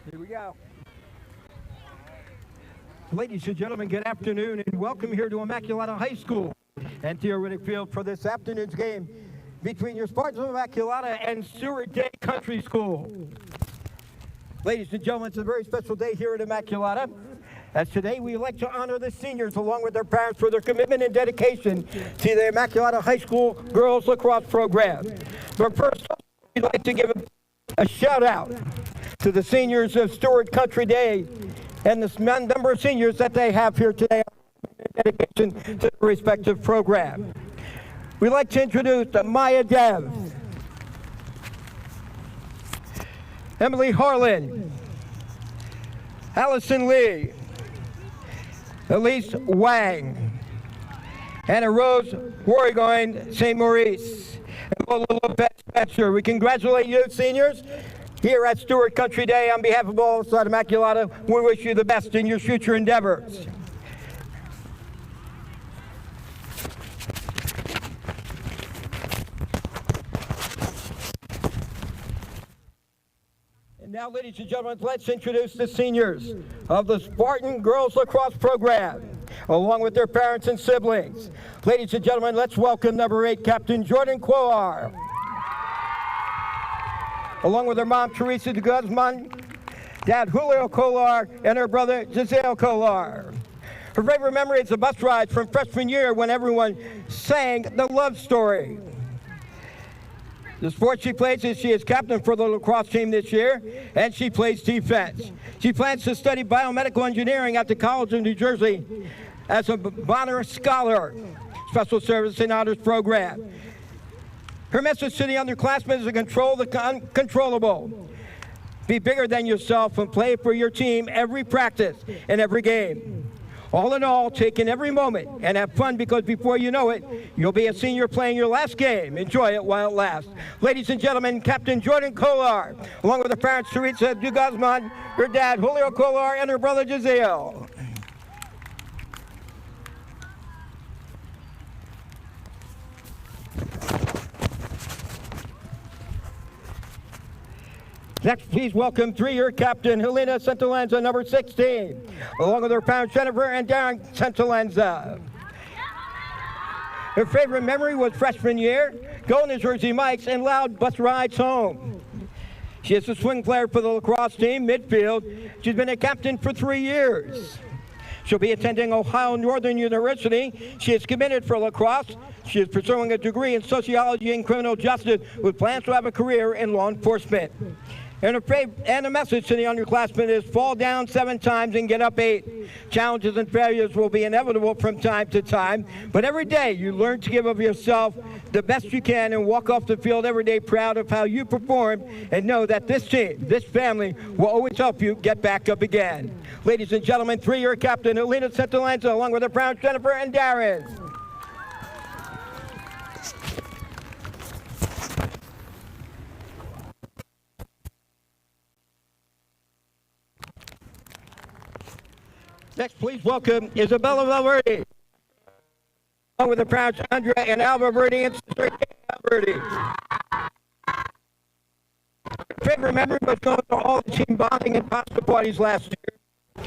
Here we go. Ladies and gentlemen, good afternoon and welcome here to Immaculata High School and Theoretic Field for this afternoon's game between your Spartans of Immaculata and Stuart Day Country School. Ladies and gentlemen, it's a very special day here at Immaculata, as today we like to honor the seniors along with their parents for their commitment and dedication to the Immaculata High School Girls Lacrosse program. But first, we'd like to give a shout out to the seniors of Stuart Country Day and the number of seniors that they have here today in dedication to the respective program. We'd like to introduce Maya Dev, Emily Harlan, Allison Lee, Elise Wang, Anna Rose Warrigoin St. Maurice, and Lola Lopez Spencer. We congratulate you, seniors, here at Stuart Country Day. On behalf of all of Immaculata, we wish you the best in your future endeavors. And now, ladies and gentlemen, let's introduce the seniors of the Spartan Girls Lacrosse program, along with their parents and siblings. Ladies and gentlemen, let's welcome number 8, Captain Jordan Quillar, along with her mom, Teresa de Guzman, dad, Julio Collar, and her brother, Giselle Collar. Her favorite memory is the bus ride from freshman year when everyone sang the love story. The sport she plays is she is captain for the lacrosse team this year, and she plays defense. She plans to study biomedical engineering at the College of New Jersey as a Bonner Scholar, Special Service and Honors Program. Her message to the underclassmen is to control the uncontrollable. Be bigger than yourself and play for your team every practice and every game. All in all, take in every moment and have fun, because before you know it, you'll be a senior playing your last game. Enjoy it while it lasts. Ladies and gentlemen, Captain Jordan Collar, along with her parents, Teresa de Guzman, her dad, Julio Collar, and her brother, Giselle. Next, please welcome 3-year captain Helena Santalenza, number 16, along with her parents Jennifer and Darren Santalenza. Her favorite memory was freshman year, going to Jersey Mike's and loud bus rides home. She is a swing player for the lacrosse team, midfield. She's been a captain for 3 years. She'll be attending Ohio Northern University. She is committed for lacrosse. She is pursuing a degree in sociology and criminal justice with plans to have a career in law enforcement. And a message to the underclassmen is fall down 7 times and get up 8. Challenges and failures will be inevitable from time to time, but every day you learn to give of yourself the best you can and walk off the field every day proud of how you performed, and know that this team, this family, will always help you get back up again. Ladies and gentlemen, 3-year captain Helena Santalenza, along with her parents Jennifer and Darren. Next, please welcome Isabella Valverde, along with her parents Andrea and Alva Verde and sister Verde. Her favorite memory was going to all the team bonding and pasta parties last year.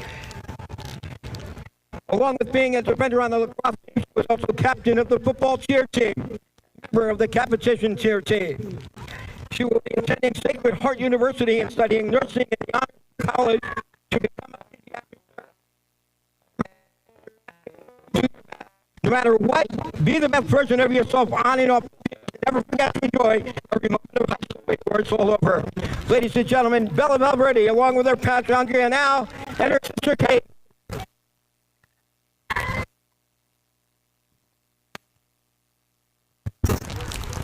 Along with being a defender on the lacrosse team, she was also captain of the football cheer team, member of the competition cheer team. She will be attending Sacred Heart University and studying nursing at the Honors College to become a no matter what, be the best version of yourself on and off. Never forget to enjoy every moment of high school before it's all over. Ladies and gentlemen, Bella Valverde, along with her parents Andrea and Al, and her sister Kate.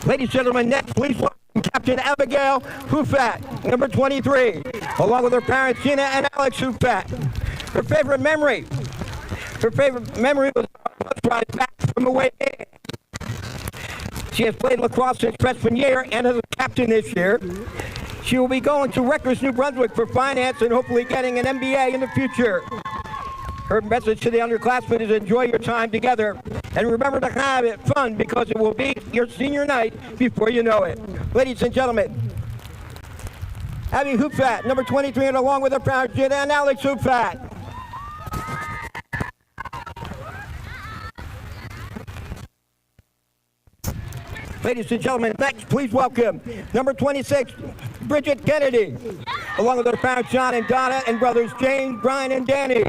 Ladies and gentlemen, next, please welcome Captain Abigail Hufat, number 23, along with her parents Gina and Alex Hufat. Her favorite memory was ride back from away. She has played lacrosse since freshman year and is a captain this year. She will be going to Rutgers, New Brunswick for finance and hopefully getting an MBA in the future. Her message to the underclassmen is enjoy your time together and remember to have it fun, because it will be your senior night before you know it. Ladies and gentlemen, Abby Hoopfat, number 23, and along with her parents, Jen and Alex Hoopfat. Ladies and gentlemen, next, please welcome number 26, Bridget Kennedy, along with her parents, John and Donna, and brothers James, Brian, and Danny.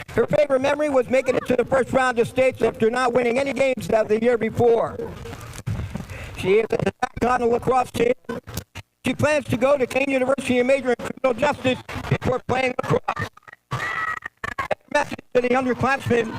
Her favorite memory was making it to the first round of states after not winning any games the year before. She is on the lacrosse team. She plans to go to Kane University and major in criminal justice before playing lacrosse. Message to the underclassmen: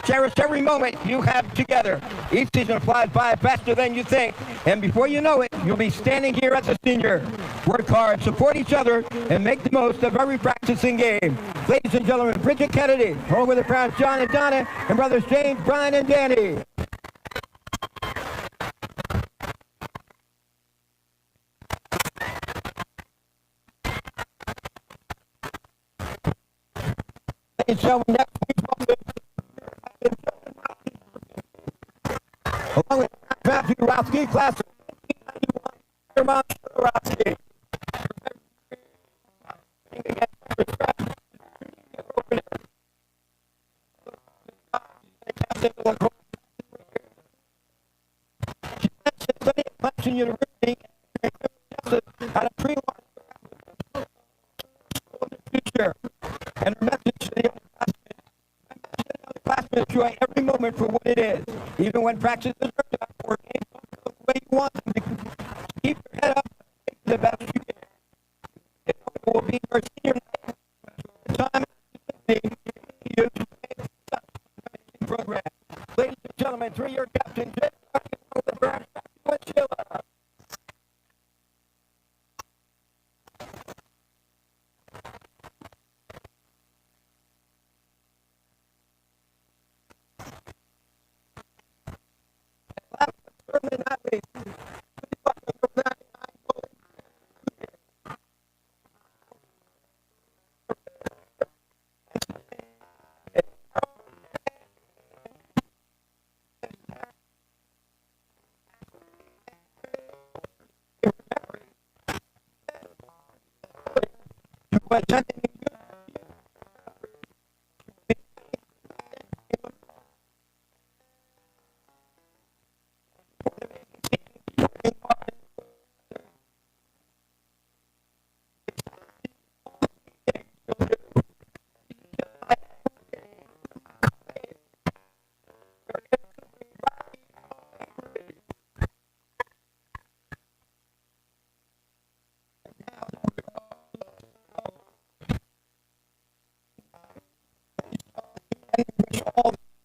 cherish every moment you have together. Each season flies by faster than you think, and before you know it, you'll be standing here as a senior. Work hard, support each other, and make the most of every practicing game. Ladies and gentlemen, Bridget Kennedy, along with her parents John and Donna, and brothers James, Brian, and Danny. Ladies and gentlemen, next week, along with Matthew Rowski, class of 1991, University at a pre-law in the future, and her message to the underclassmen: enjoy every moment for what it is, even when practices are tough or games don't go the way you want them to. Keep your head up and make the best you can. It will be your senior night. Time you program. Ladies and gentlemen, three-year captain Jacob Schmidt.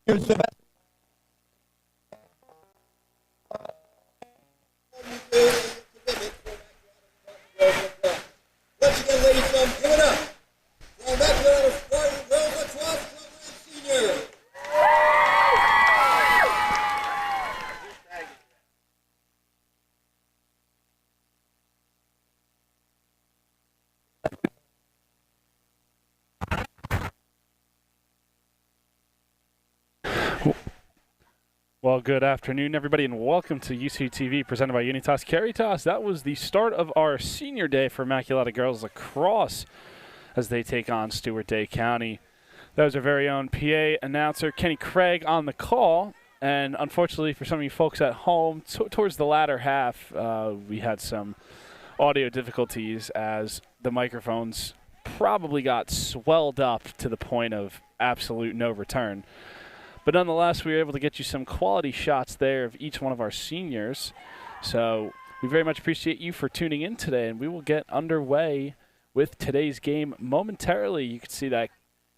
Here's the best. Once again, ladies and gentlemen, give it up. Now, Immaculata Spartan Girls Lacrosse Program Senior. Well, good afternoon, everybody, and welcome to UCTV, presented by Unitas Caritas. That was the start of our senior day for Immaculata Girls Lacrosse as they take on Stuart Day County. That was our very own PA announcer, Kenny Craig, on the call. And unfortunately for some of you folks at home, towards the latter half, we had some audio difficulties as the microphones probably got swelled up to the point of absolute no return. But nonetheless, we were able to get you some quality shots there of each one of our seniors. So we very much appreciate you for tuning in today, and we will get underway with today's game momentarily. You can see that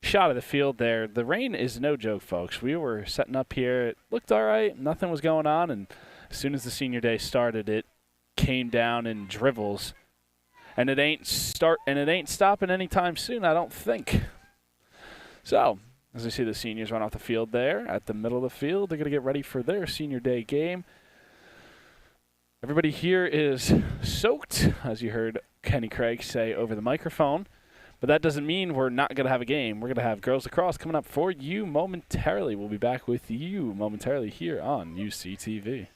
shot of the field there. The rain is no joke, folks. We were setting up here. It looked all right. Nothing was going on, and as soon as the senior day started, it came down in drivels. And it ain't stopping anytime soon, I don't think. So, as we see the seniors run off the field there at the middle of the field, they're going to get ready for their senior day game. Everybody here is soaked, as you heard Kenny Craig say over the microphone. But that doesn't mean we're not going to have a game. We're going to have girls lacrosse coming up for you momentarily. We'll be back with you momentarily here on UCTV.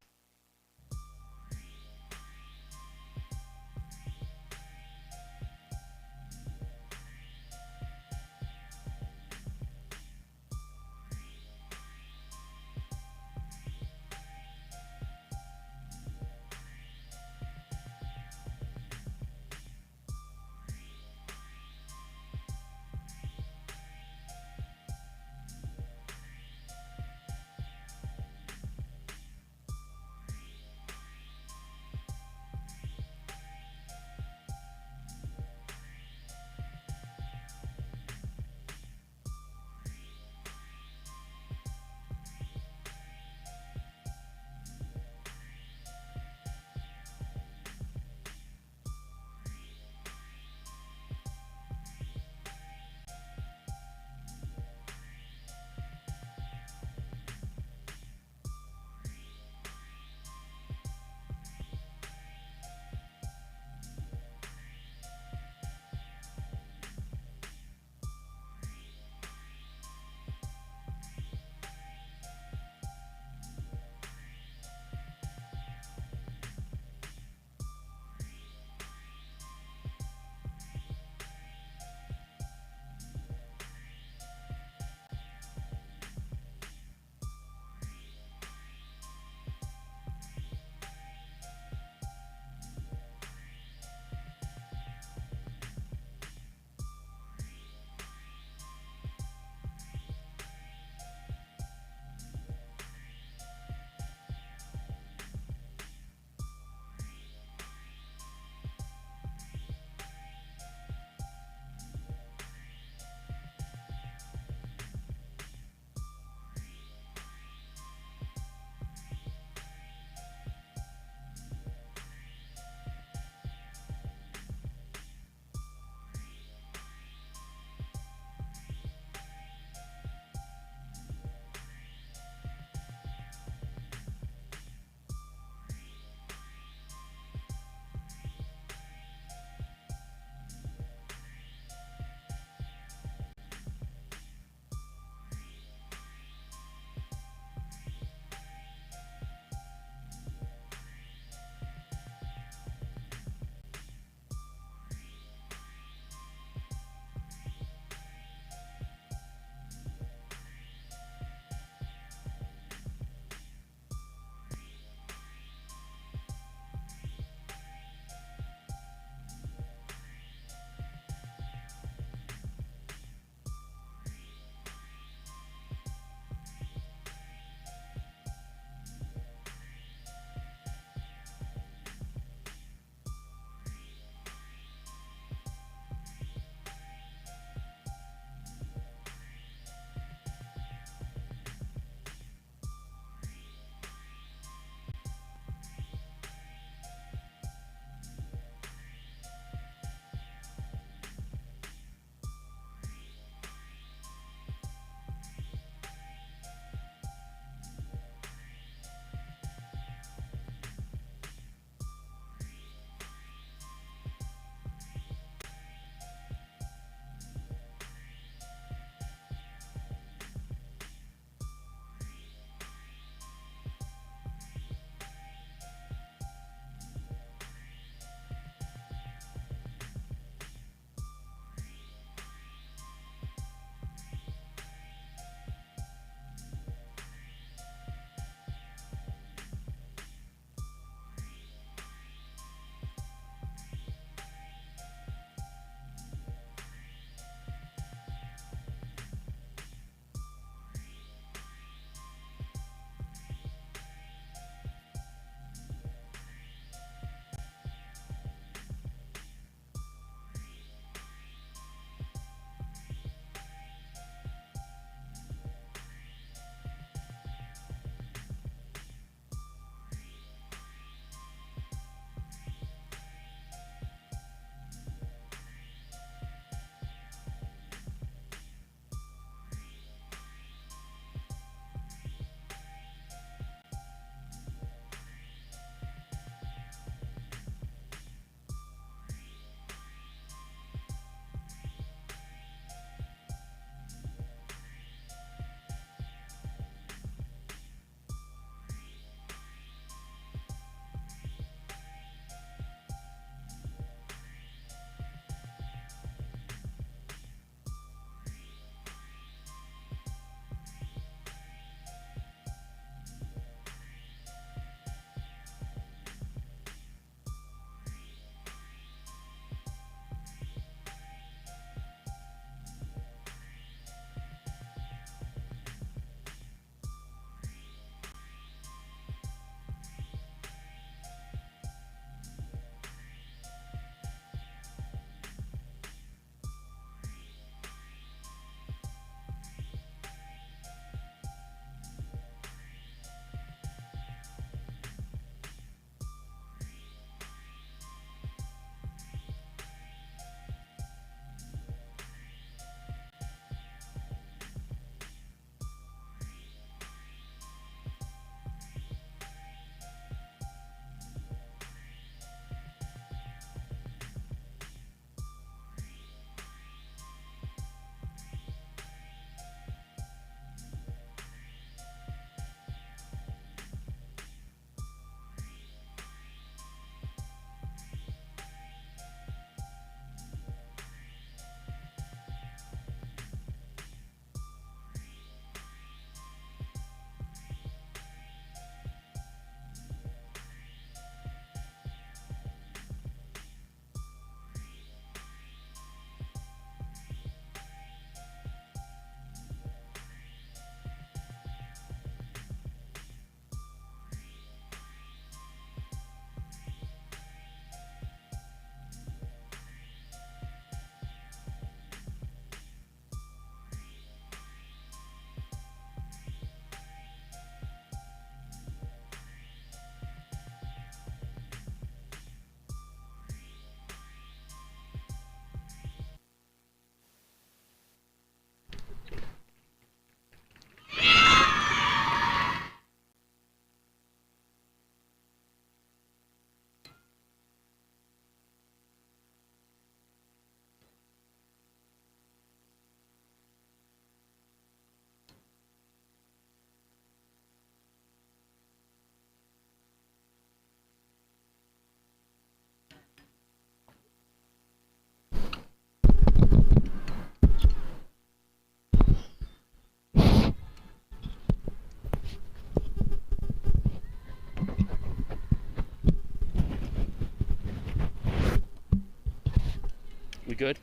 good.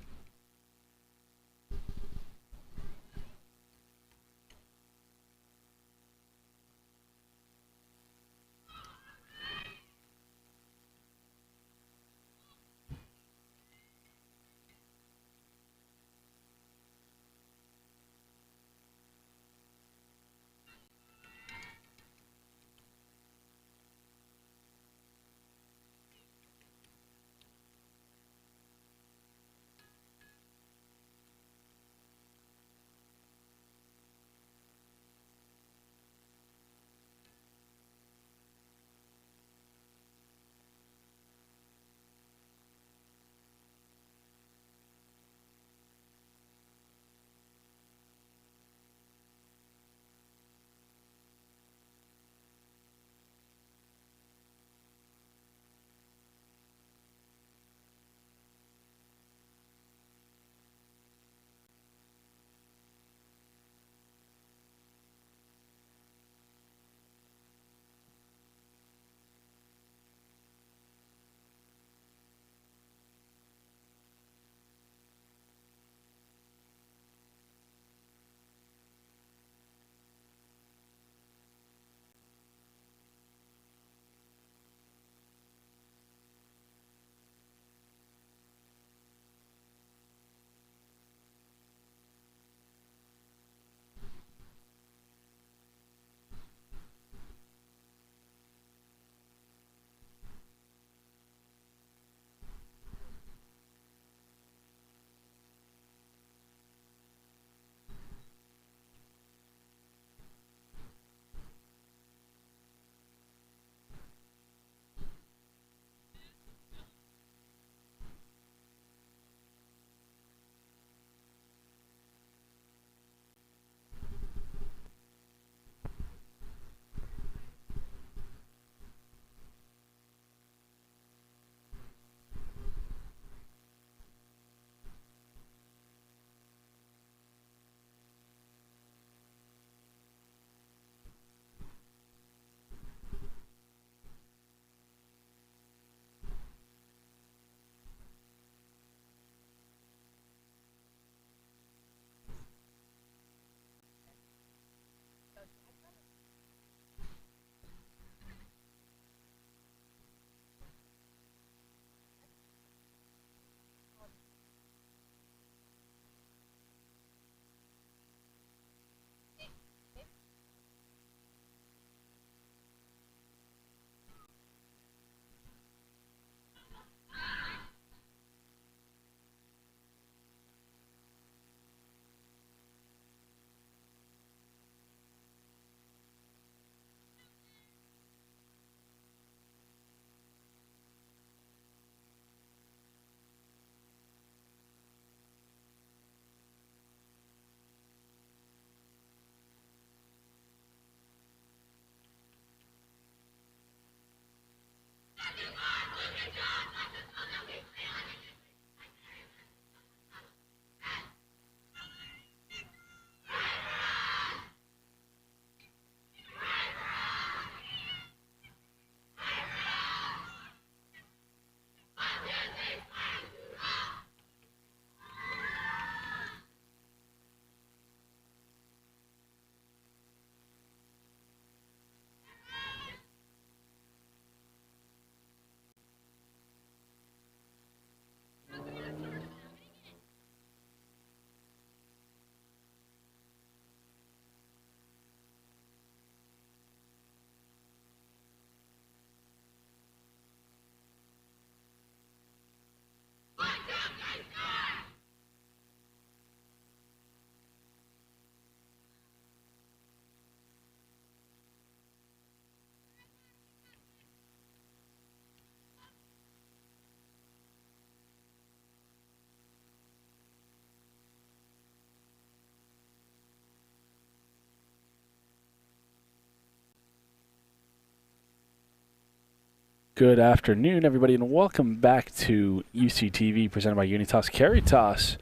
Good afternoon, everybody, and welcome back to UCTV presented by Unitas Caritas.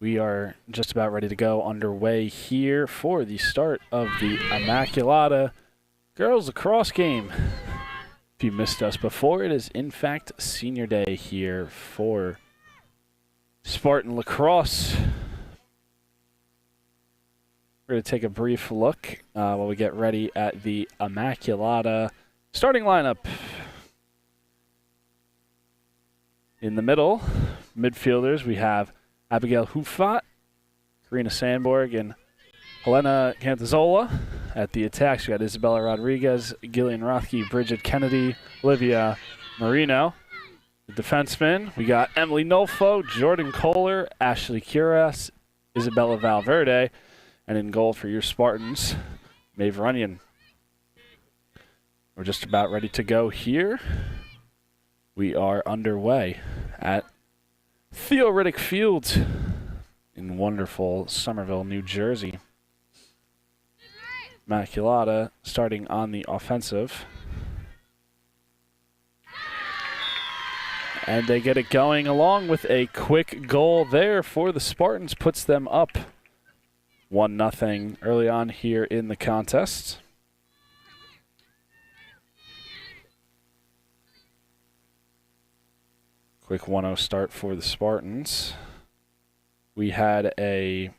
We are just about ready to go underway here for the start of the Immaculata girls lacrosse game. If you missed us before, it is in fact senior day here for Spartan Lacrosse. We're going to take a brief look while we get ready at the Immaculata starting lineup. In the middle, midfielders, we have Abigail Hufat, Karina Sandborg, and Helena Cantazola. At the attacks, we got Isabella Rodriguez, Gillian Rothke, Bridget Kennedy, Olivia Marino. The defensemen, we got Emily Nolfo, Jordan Kohler, Ashley Curas, Isabella Valverde, and in goal for your Spartans, Maeve Runyon. We're just about ready to go here. We are underway at Theo Riddick Field in wonderful Somerville, New Jersey. Immaculata starting on the offensive. And they get it going along with a quick goal there for the Spartans. Puts them up 1-0 early on here in the contest. Quick 1-0 start for the Spartans. We had a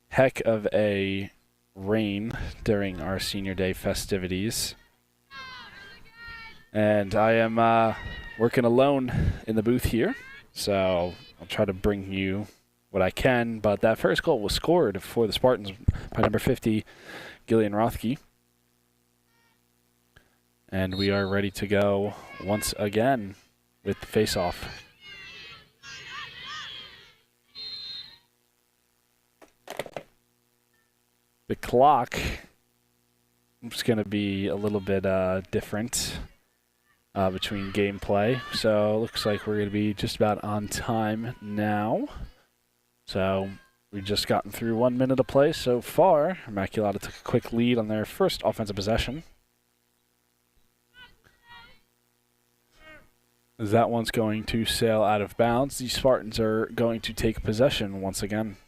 heck of a rain during our senior day festivities. And I am working alone in the booth here, so I'll try to bring you what I can. But that first goal was scored for the Spartans by number 50, Gillian Rothke. And we are ready to go once again with the face-off. The clock is going to be a little bit different between gameplay. So it looks like we're going to be just about on time now. So we've just gotten through 1 minute of play so far. Immaculata took a quick lead on their first offensive possession. As that one's going to sail out of bounds, the Spartans are going to take possession once again.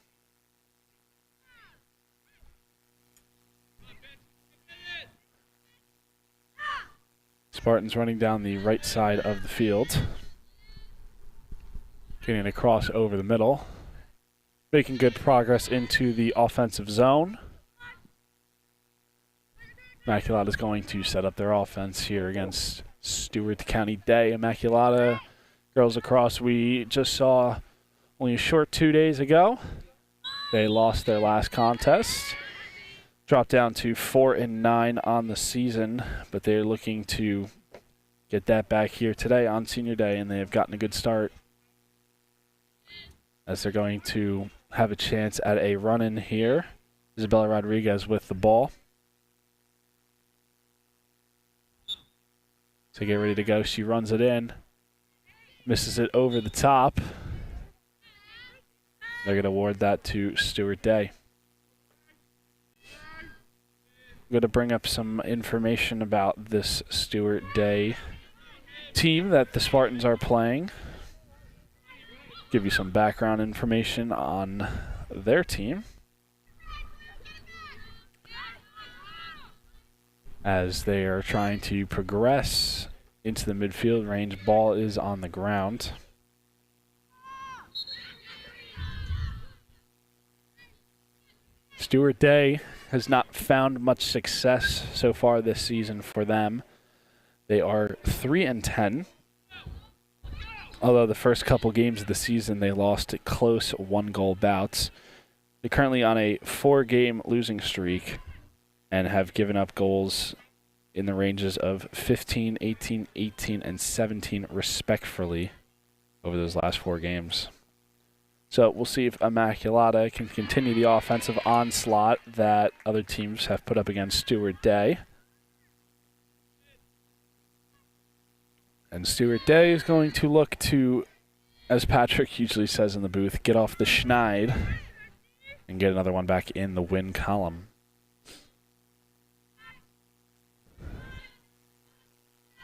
Spartans running down the right side of the field. Getting a cross over the middle. Making good progress into the offensive zone. Immaculata is going to set up their offense here against Stuart County Day. Immaculata girls lacrosse we just saw only a short 2 days ago. They lost their last contest. Dropped down to 4-9 on the season, but they're looking to get that back here today on Senior Day, and they have gotten a good start as they're going to have a chance at a run-in here. Isabella Rodriguez with the ball. So get ready to go. She runs it in, misses it over the top. They're going to award that to Stuart Day. I'm going to bring up some information about this Stuart Day team that the Spartans are playing. Give you some background information on their team. As they are trying to progress into the midfield range, ball is on the ground. Stuart Day has not found much success so far this season for them. They are 3-10. Although the first couple games of the season they lost at close 1-goal bouts. They're currently on a 4-game losing streak and have given up goals in the ranges of 15, 18, 18, and 17 respectively over those last 4 games. So we'll see if Immaculata can continue the offensive onslaught that other teams have put up against Stuart Day. And Stuart Day is going to look to, as Patrick usually says in the booth, get off the schneid and get another one back in the win column.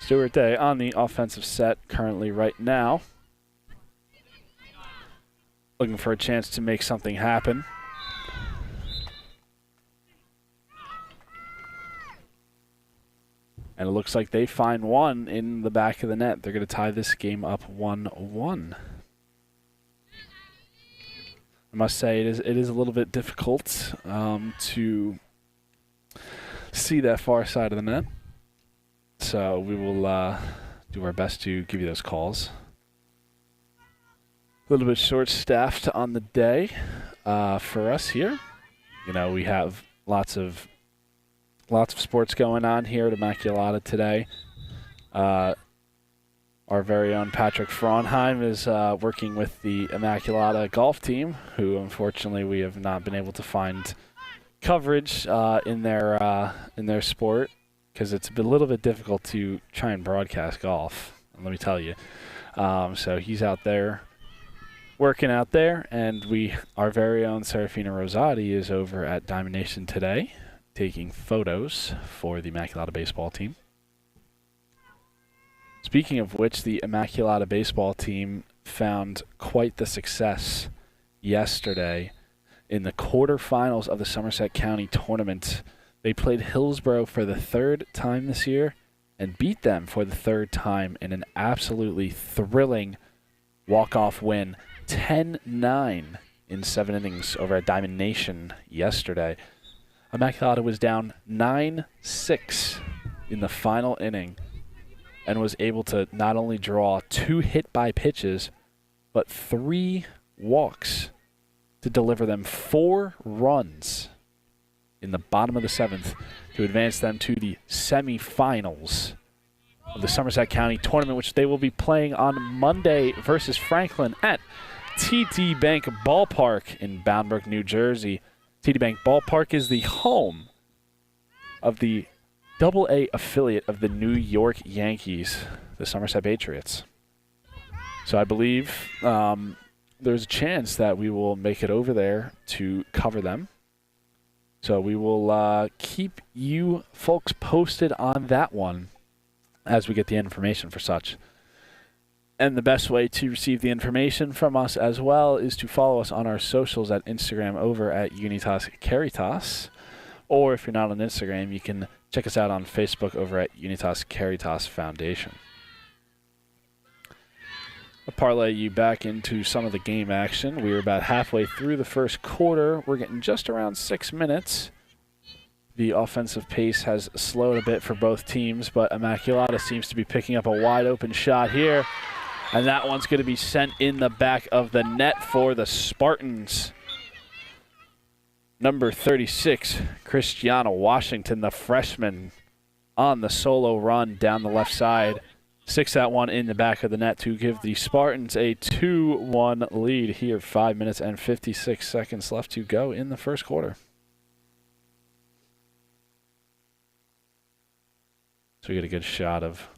Stuart Day on the offensive set currently right now. Looking for a chance to make something happen. And it looks like they find one in the back of the net. They're going to tie this game up 1-1. I must say it is a little bit difficult to see that far side of the net. So we will do our best to give you those calls. A little bit short-staffed on the day for us here. You know, we have lots of sports going on here at Immaculata today. Our very own Patrick Fraunheim is working with the Immaculata golf team, who unfortunately we have not been able to find coverage in their sport because it's a little bit difficult to try and broadcast golf. Let me tell you. So he's out there working out there, and our very own Serafina Rosati is over at Diamond Nation today, taking photos for the Immaculata baseball team. Speaking of which, the Immaculata baseball team found quite the success yesterday in the quarterfinals of the Somerset County tournament. They played Hillsborough for the third time this year and beat them for the third time in an absolutely thrilling walk-off win, 10-9 in 7 innings over at Diamond Nation yesterday. Immaculata was down 9-6 in the final inning and was able to not only draw 2 hit-by pitches, but 3 walks to deliver them 4 runs in the bottom of the 7th to advance them to the semifinals of the Somerset County tournament, which they will be playing on Monday versus Franklin at TD Bank Ballpark in Bound Brook, New Jersey. TD Bank Ballpark is the home of the Double-A affiliate of the New York Yankees, the Somerset Patriots. So I believe there's a chance that we will make it over there to cover them. So we will keep you folks posted on that one as we get the information for such. And the best way to receive the information from us as well is to follow us on our socials at Instagram over at Unitas Caritas. Or if you're not on Instagram, you can check us out on Facebook over at Unitas Caritas Foundation. I'll parlay you back into some of the game action. We are about halfway through the first quarter. We're getting just around 6 minutes. The offensive pace has slowed a bit for both teams, but Immaculata seems to be picking up a wide open shot here. And that one's going to be sent in the back of the net for the Spartans. Number 36, Christiana Washington, the freshman, on the solo run down the left side. 6-1 in the back of the net to give the Spartans a 2-1 lead here. 5 minutes and 56 seconds left to go in the first quarter. So we get a good shot of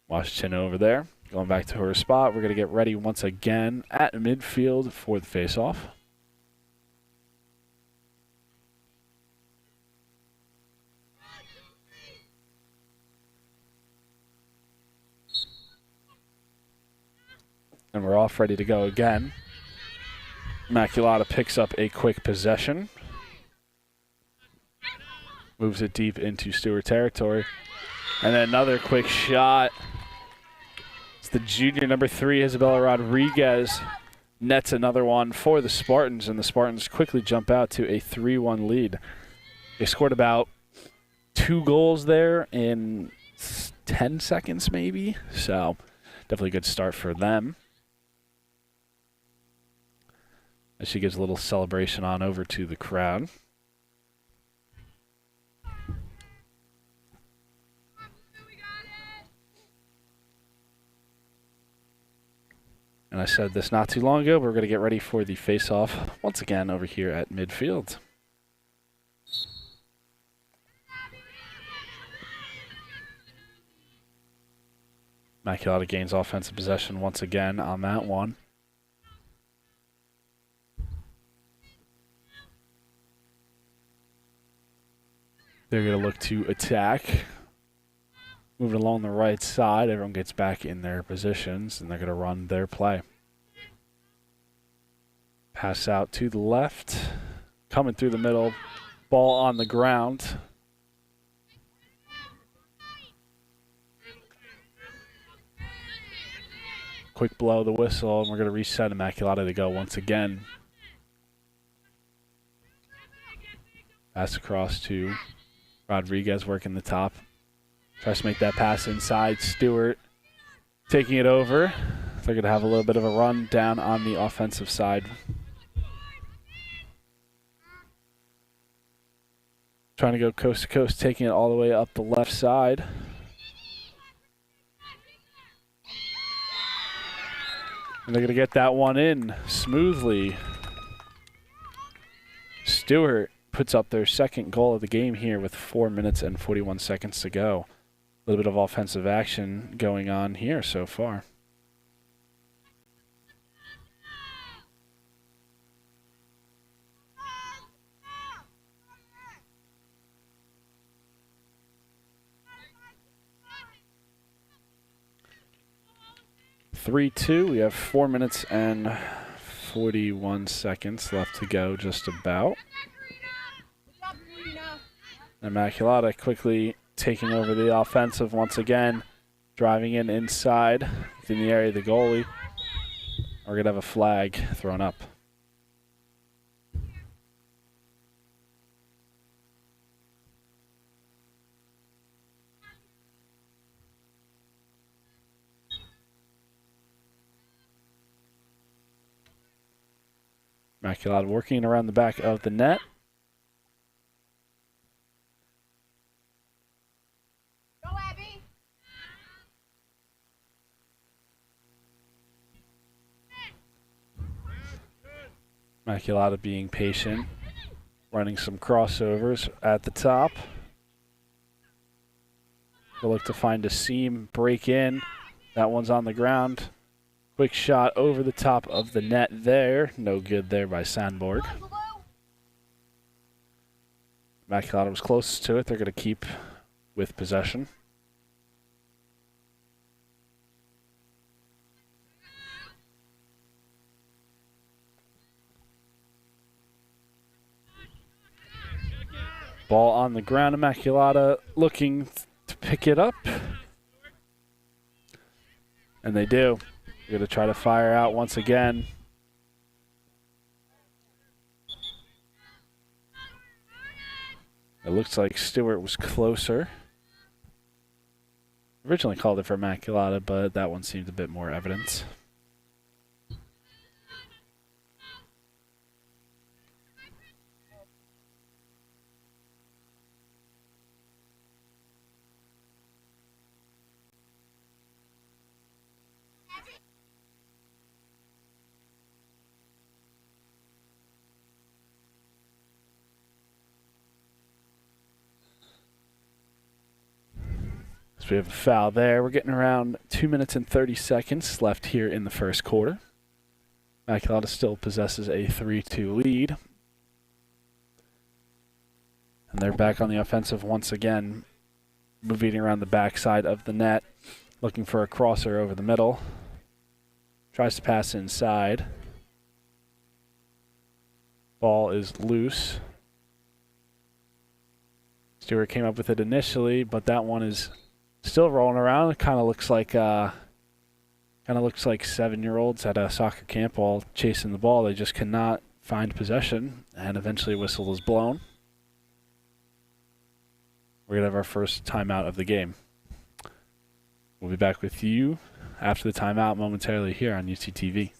Washington over there. Going back to her spot. We're going to get ready once again at midfield for the faceoff. And we're off, ready to go again. Immaculata picks up a quick possession. Moves it deep into Stuart territory. And then another quick shot. It's the junior, number 3, Isabella Rodriguez. Nets another one for the Spartans, and the Spartans quickly jump out to a 3-1 lead. They scored about 2 goals there in 10 seconds maybe. So definitely a good start for them. As she gives a little celebration on over to the crowd. And I said this not too long ago, but we're going to get ready for the face-off once again over here at midfield. Immaculata gains offensive possession once again on that one. They're going to look to attack. Moving along the right side, everyone gets back in their positions, and they're going to run their play. Pass out to the left. Coming through the middle. Ball on the ground. Quick blow of the whistle, and we're going to reset Immaculata to go once again. Pass across to Rodriguez working the top. Tries to make that pass inside. Stuart taking it over. They're going to have a little bit of a run down on the offensive side. Trying to go coast to coast, taking it all the way up the left side. And they're going to get that one in smoothly. Stuart puts up their second goal of the game here with 4 minutes and 41 seconds to go. A little bit of offensive action going on here so far. (3-2). We have 4 minutes and 41 seconds left to go, just about. Immaculata quickly taking over the offensive once again, driving in inside within the area of the goalie. We're going to have a flag thrown up. Immaculata working around the back of the net. Go, Abby. Immaculata being patient, running some crossovers at the top. They'll look to find a seam, break in. That one's on the ground. Quick shot over the top of the net there. No good there by Sandborg. Immaculata was closest to it. They're going to keep with possession. Ball on the ground. Immaculata looking to pick it up. And they do. They're going to try to fire out once again. It looks like Stuart was closer. Originally called it for Immaculata, but that one seemed a bit more evidence. So we have a foul there. We're getting around 2 minutes and 30 seconds left here in the first quarter. Immaculata still possesses a 3-2 lead. And they're back on the offensive once again, moving around the backside of the net, looking for a crosser over the middle. Tries to pass inside. Ball is loose. Stuart came up with it initially, but that one is still rolling around. It kind of looks like 7-year-olds at a soccer camp all chasing the ball. They just cannot find possession, and eventually a whistle is blown. We're going to have our first timeout of the game. We'll be back with you after the timeout momentarily here on UCTV.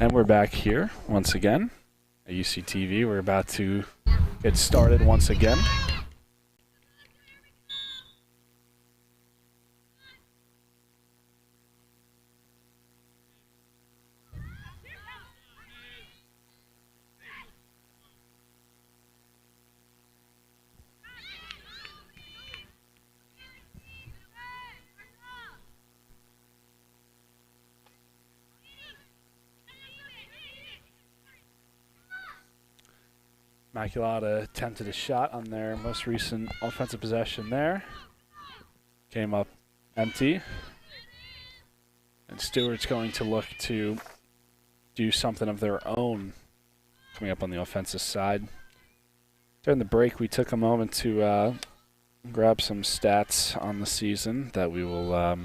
And we're back here once again at UCTV. We're about to get started once again. Immaculata attempted a shot on their most recent offensive possession there. Came up empty. And Stuart's going to look to do something of their own coming up on the offensive side. During the break, we took a moment to grab some stats on the season that we will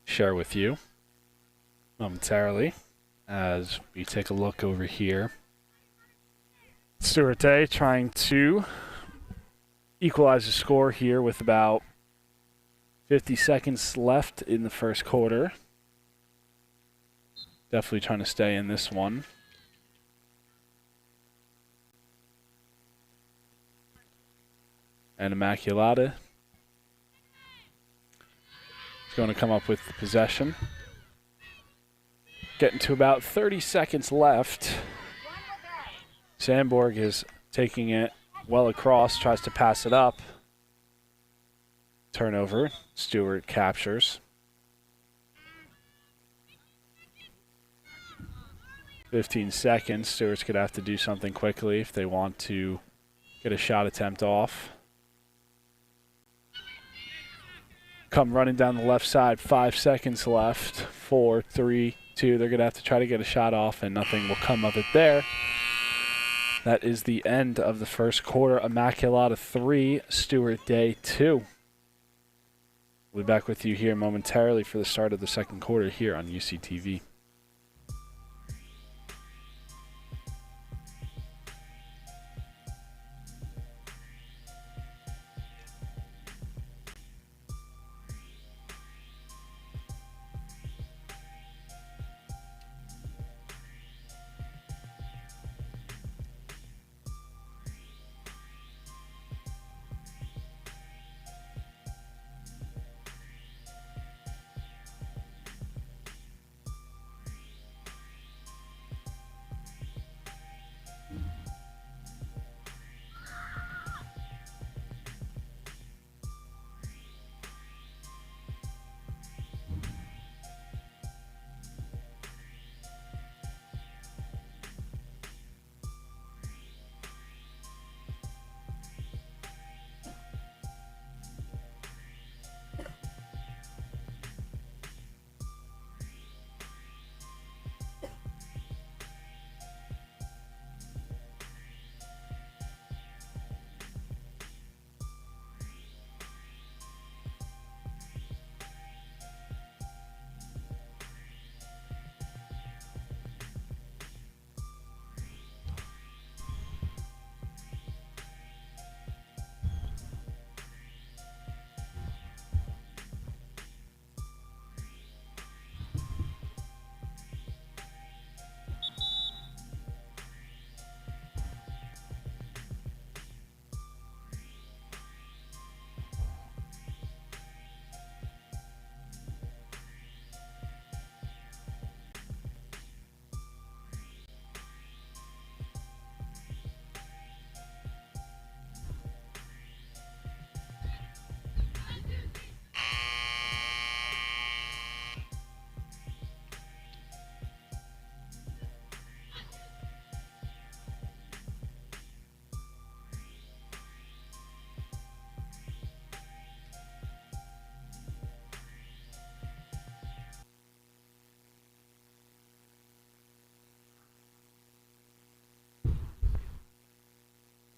share with you momentarily as we take a look over here. Stuart Day trying to equalize the score here with about 50 seconds left in the first quarter. Definitely trying to stay in this one. And Immaculata is going to come up with the possession. Getting to about 30 seconds left. Sandborg is taking it well across, tries to pass it up. Turnover. Stuart captures. 15 seconds. Stuart's going to have to do something quickly if they want to get a shot attempt off. Come running down the left side. 5 seconds left. 4, 3, 2. They're going to have to try to get a shot off, and nothing will come of it there. That is the end of the first quarter. Immaculata 3, Stuart Day 2. We'll be back with you here momentarily for the start of the second quarter here on UCTV.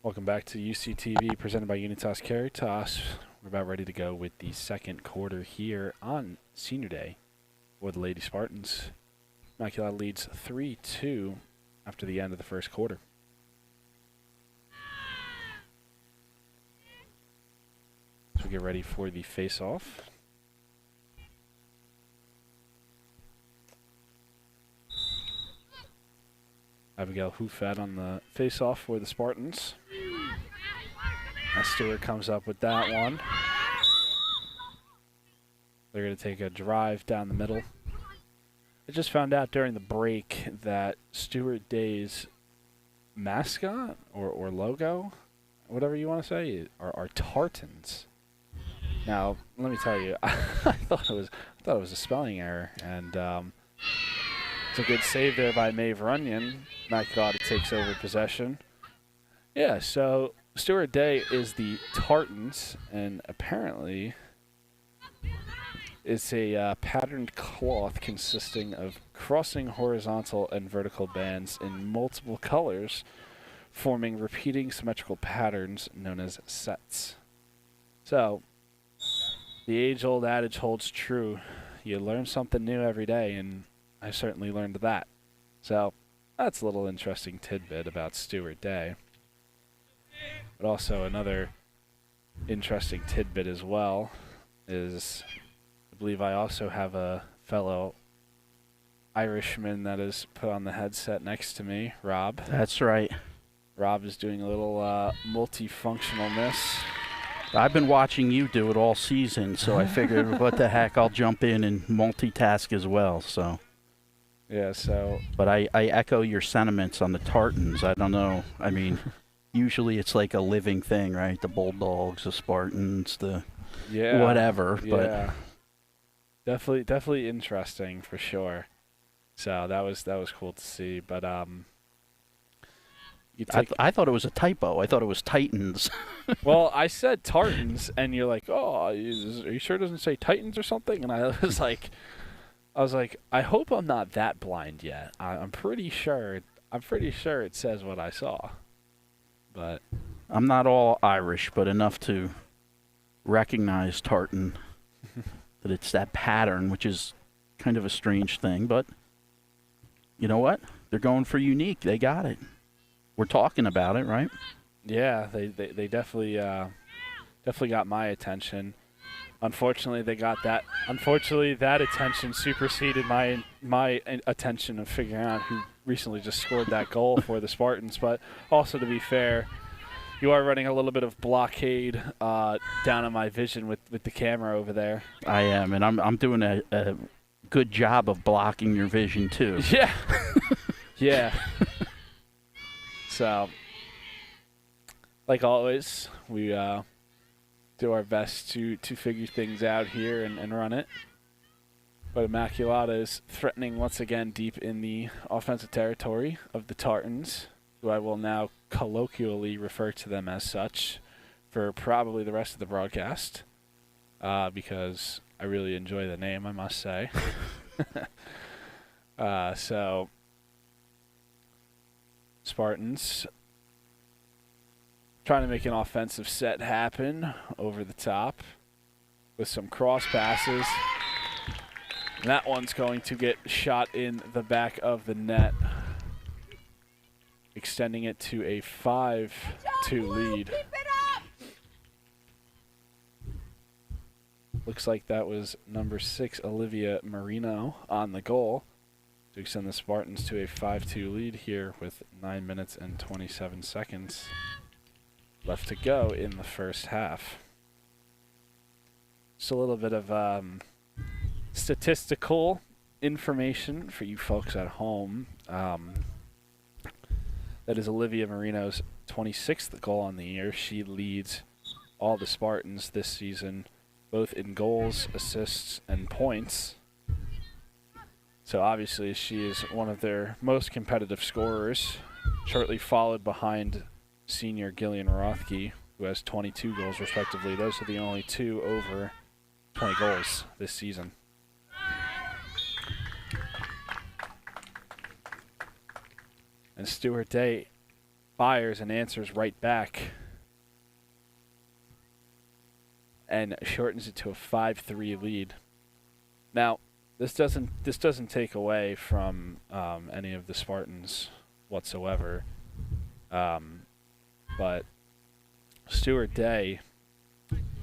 Welcome back to UCTV, presented by Unitas Caritas. We're about ready to go with the second quarter here on Senior Day for the Lady Spartans. Immaculata leads 3-2 after the end of the first quarter. So we get ready for the face-off. Abigail Hufed on the face-off for the Spartans. As Stuart comes up with that one. They're going to take a drive down the middle. I just found out during the break that Stuart Day's mascot or logo, whatever you want to say, are tartans. Now, let me tell you, I thought it was a spelling error, and it's a good save there by Maeve Runyon. Immaculata takes over possession. Yeah, so Stuart Day is the tartans, and apparently it's a patterned cloth consisting of crossing horizontal and vertical bands in multiple colors, forming repeating symmetrical patterns known as sets. So, the age-old adage holds true. You learn something new every day, and I certainly learned that. So, that's a little interesting tidbit about Stuart Day. But also another interesting tidbit as well is I believe I also have a fellow Irishman that is put on the headset next to me, Rob. That's right. Rob is doing a little multifunctionalness. I've been watching you do it all season, so I figured, what the heck, I'll jump in and multitask as well. So, yeah. So, but I echo your sentiments on the tartans. I don't know. I mean, usually it's like a living thing, right? The Bulldogs, the Spartans, the whatever. Yeah. But definitely interesting for sure. So that was cool to see. But I thought it was a typo. I thought it was Titans. Well, I said tartans, and you're like, "Oh, are you sure it doesn't say Titans or something?" And I was like, I hope I'm not that blind yet. I'm pretty sure it says what I saw. But I'm not all Irish, but enough to recognize tartan. That it's that pattern, which is kind of a strange thing, but you know what? They're going for unique. They got it. We're talking about it, right? Yeah, they definitely got my attention. Unfortunately, that attention superseded my attention of figuring out who recently just scored that goal for the Spartans. But also, to be fair, you are running a little bit of blockade down on my vision with the camera over there. I am, and I'm doing a good job of blocking your vision too. Yeah. Yeah. So, like always, we do our best to figure things out here and run it. But Immaculata is threatening once again deep in the offensive territory of the Tartans, who I will now colloquially refer to them as such for probably the rest of the broadcast, because I really enjoy the name, I must say. So, Spartans trying to make an offensive set happen over the top with some cross passes. And that one's going to get shot in the back of the net, extending it to a 5-2 lead. Looks like that was number 6, Olivia Marino, on the goal to extend the Spartans to a 5-2 lead here with 9 minutes and 27 seconds left to go in the first half. Just a little bit of statistical information for you folks at home. That is Olivia Marino's 26th goal on the year. She leads all the Spartans this season, both in goals, assists, and points. So obviously she is one of their most competitive scorers, shortly followed behind senior Gillian Rothke, who has 22 goals respectively. Those are the only two over 20 goals this season. And Stuart Day fires and answers right back and shortens it to a 5-3 lead. Now, this doesn't take away from any of the Spartans whatsoever. But Stuart Day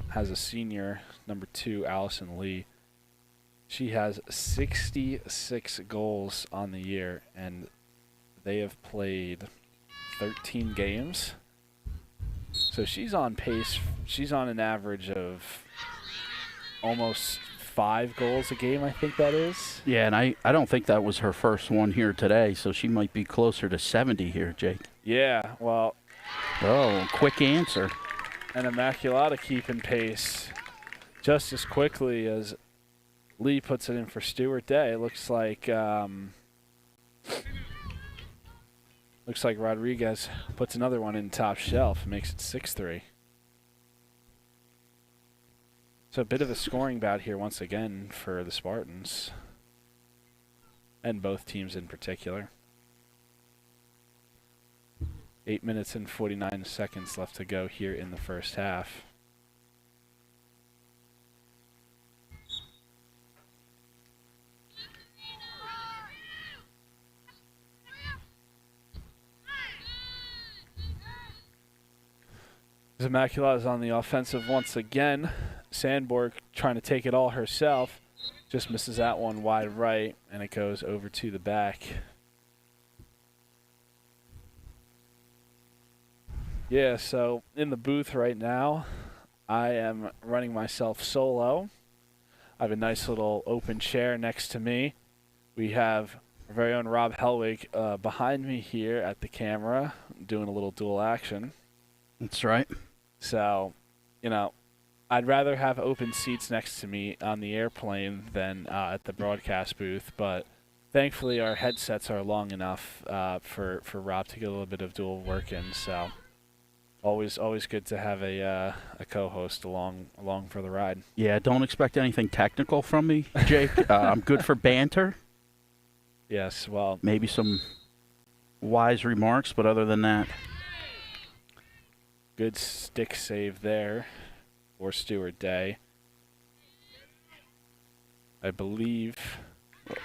has a senior, number 2, Allison Lee. She has 66 goals on the year, and They have played 13 games. So she's on pace. She's on an average of almost 5 goals a game, I think that is. Yeah, and I don't think that was her first one here today, so she might be closer to 70 here, Jake. Yeah, well. Oh, quick answer. And Immaculata keeping pace just as quickly as Lee puts it in for Stuart Day. It looks like Rodriguez puts another one in top shelf and makes it 6-3. So a bit of a scoring bout here once again for the Spartans, and both teams in particular. 8 minutes and 49 seconds left to go here in the first half. Immaculata is on the offensive once again. Sandborg trying to take it all herself. Just misses that one wide right, and it goes over to the back. Yeah, so in the booth right now, I am running myself solo. I have a nice little open chair next to me. We have our very own Rob Helwig behind me here at the camera, doing a little dual action. That's right. So, you know, I'd rather have open seats next to me on the airplane than at the broadcast booth, but thankfully our headsets are long enough for Rob to get a little bit of dual work in. So, always good to have a co-host along for the ride. Yeah, don't expect anything technical from me, Jake. I'm good for banter. Yes, well, maybe some wise remarks, but other than that. Good stick save there for Stuart Day. I believe.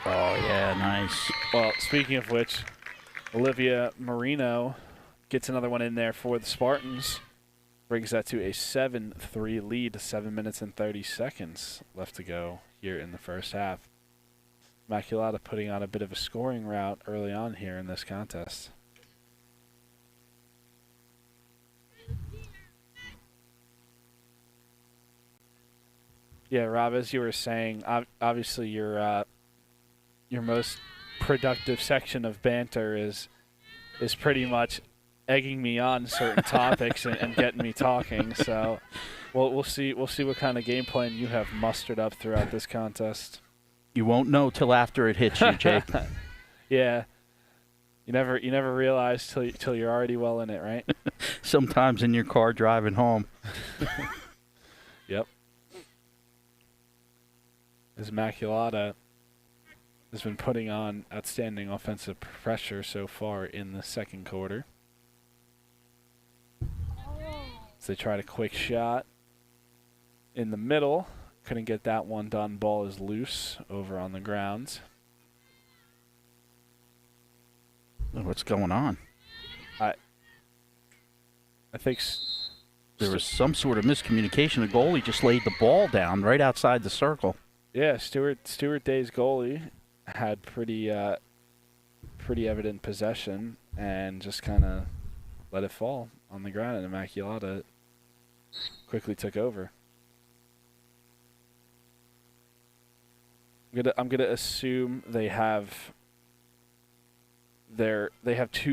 Oh, yeah, nice. Well, speaking of which, Olivia Marino gets another one in there for the Spartans. Brings that to a 7-3 lead, 7 minutes and 30 seconds left to go here in the first half. Immaculata putting on a bit of a scoring route early on here in this contest. Yeah, Rob, as you were saying, obviously your most productive section of banter is pretty much egging me on certain topics and getting me talking. So we'll see what kind of game plan you have mustered up throughout this contest. You won't know till after it hits you, Jake. Yeah. You never realize till you're already well in it, right? Sometimes in your car driving home. Yep. As Immaculata has been putting on outstanding offensive pressure so far in the second quarter. As they tried a quick shot in the middle. Couldn't get that one done. Ball is loose over on the ground. What's going on? I think there was some sort of miscommunication. The goalie just laid the ball down right outside the circle. Yeah, Stuart Day's goalie had pretty evident possession and just kind of let it fall on the ground, and Immaculata quickly took over. I'm gonna assume they have two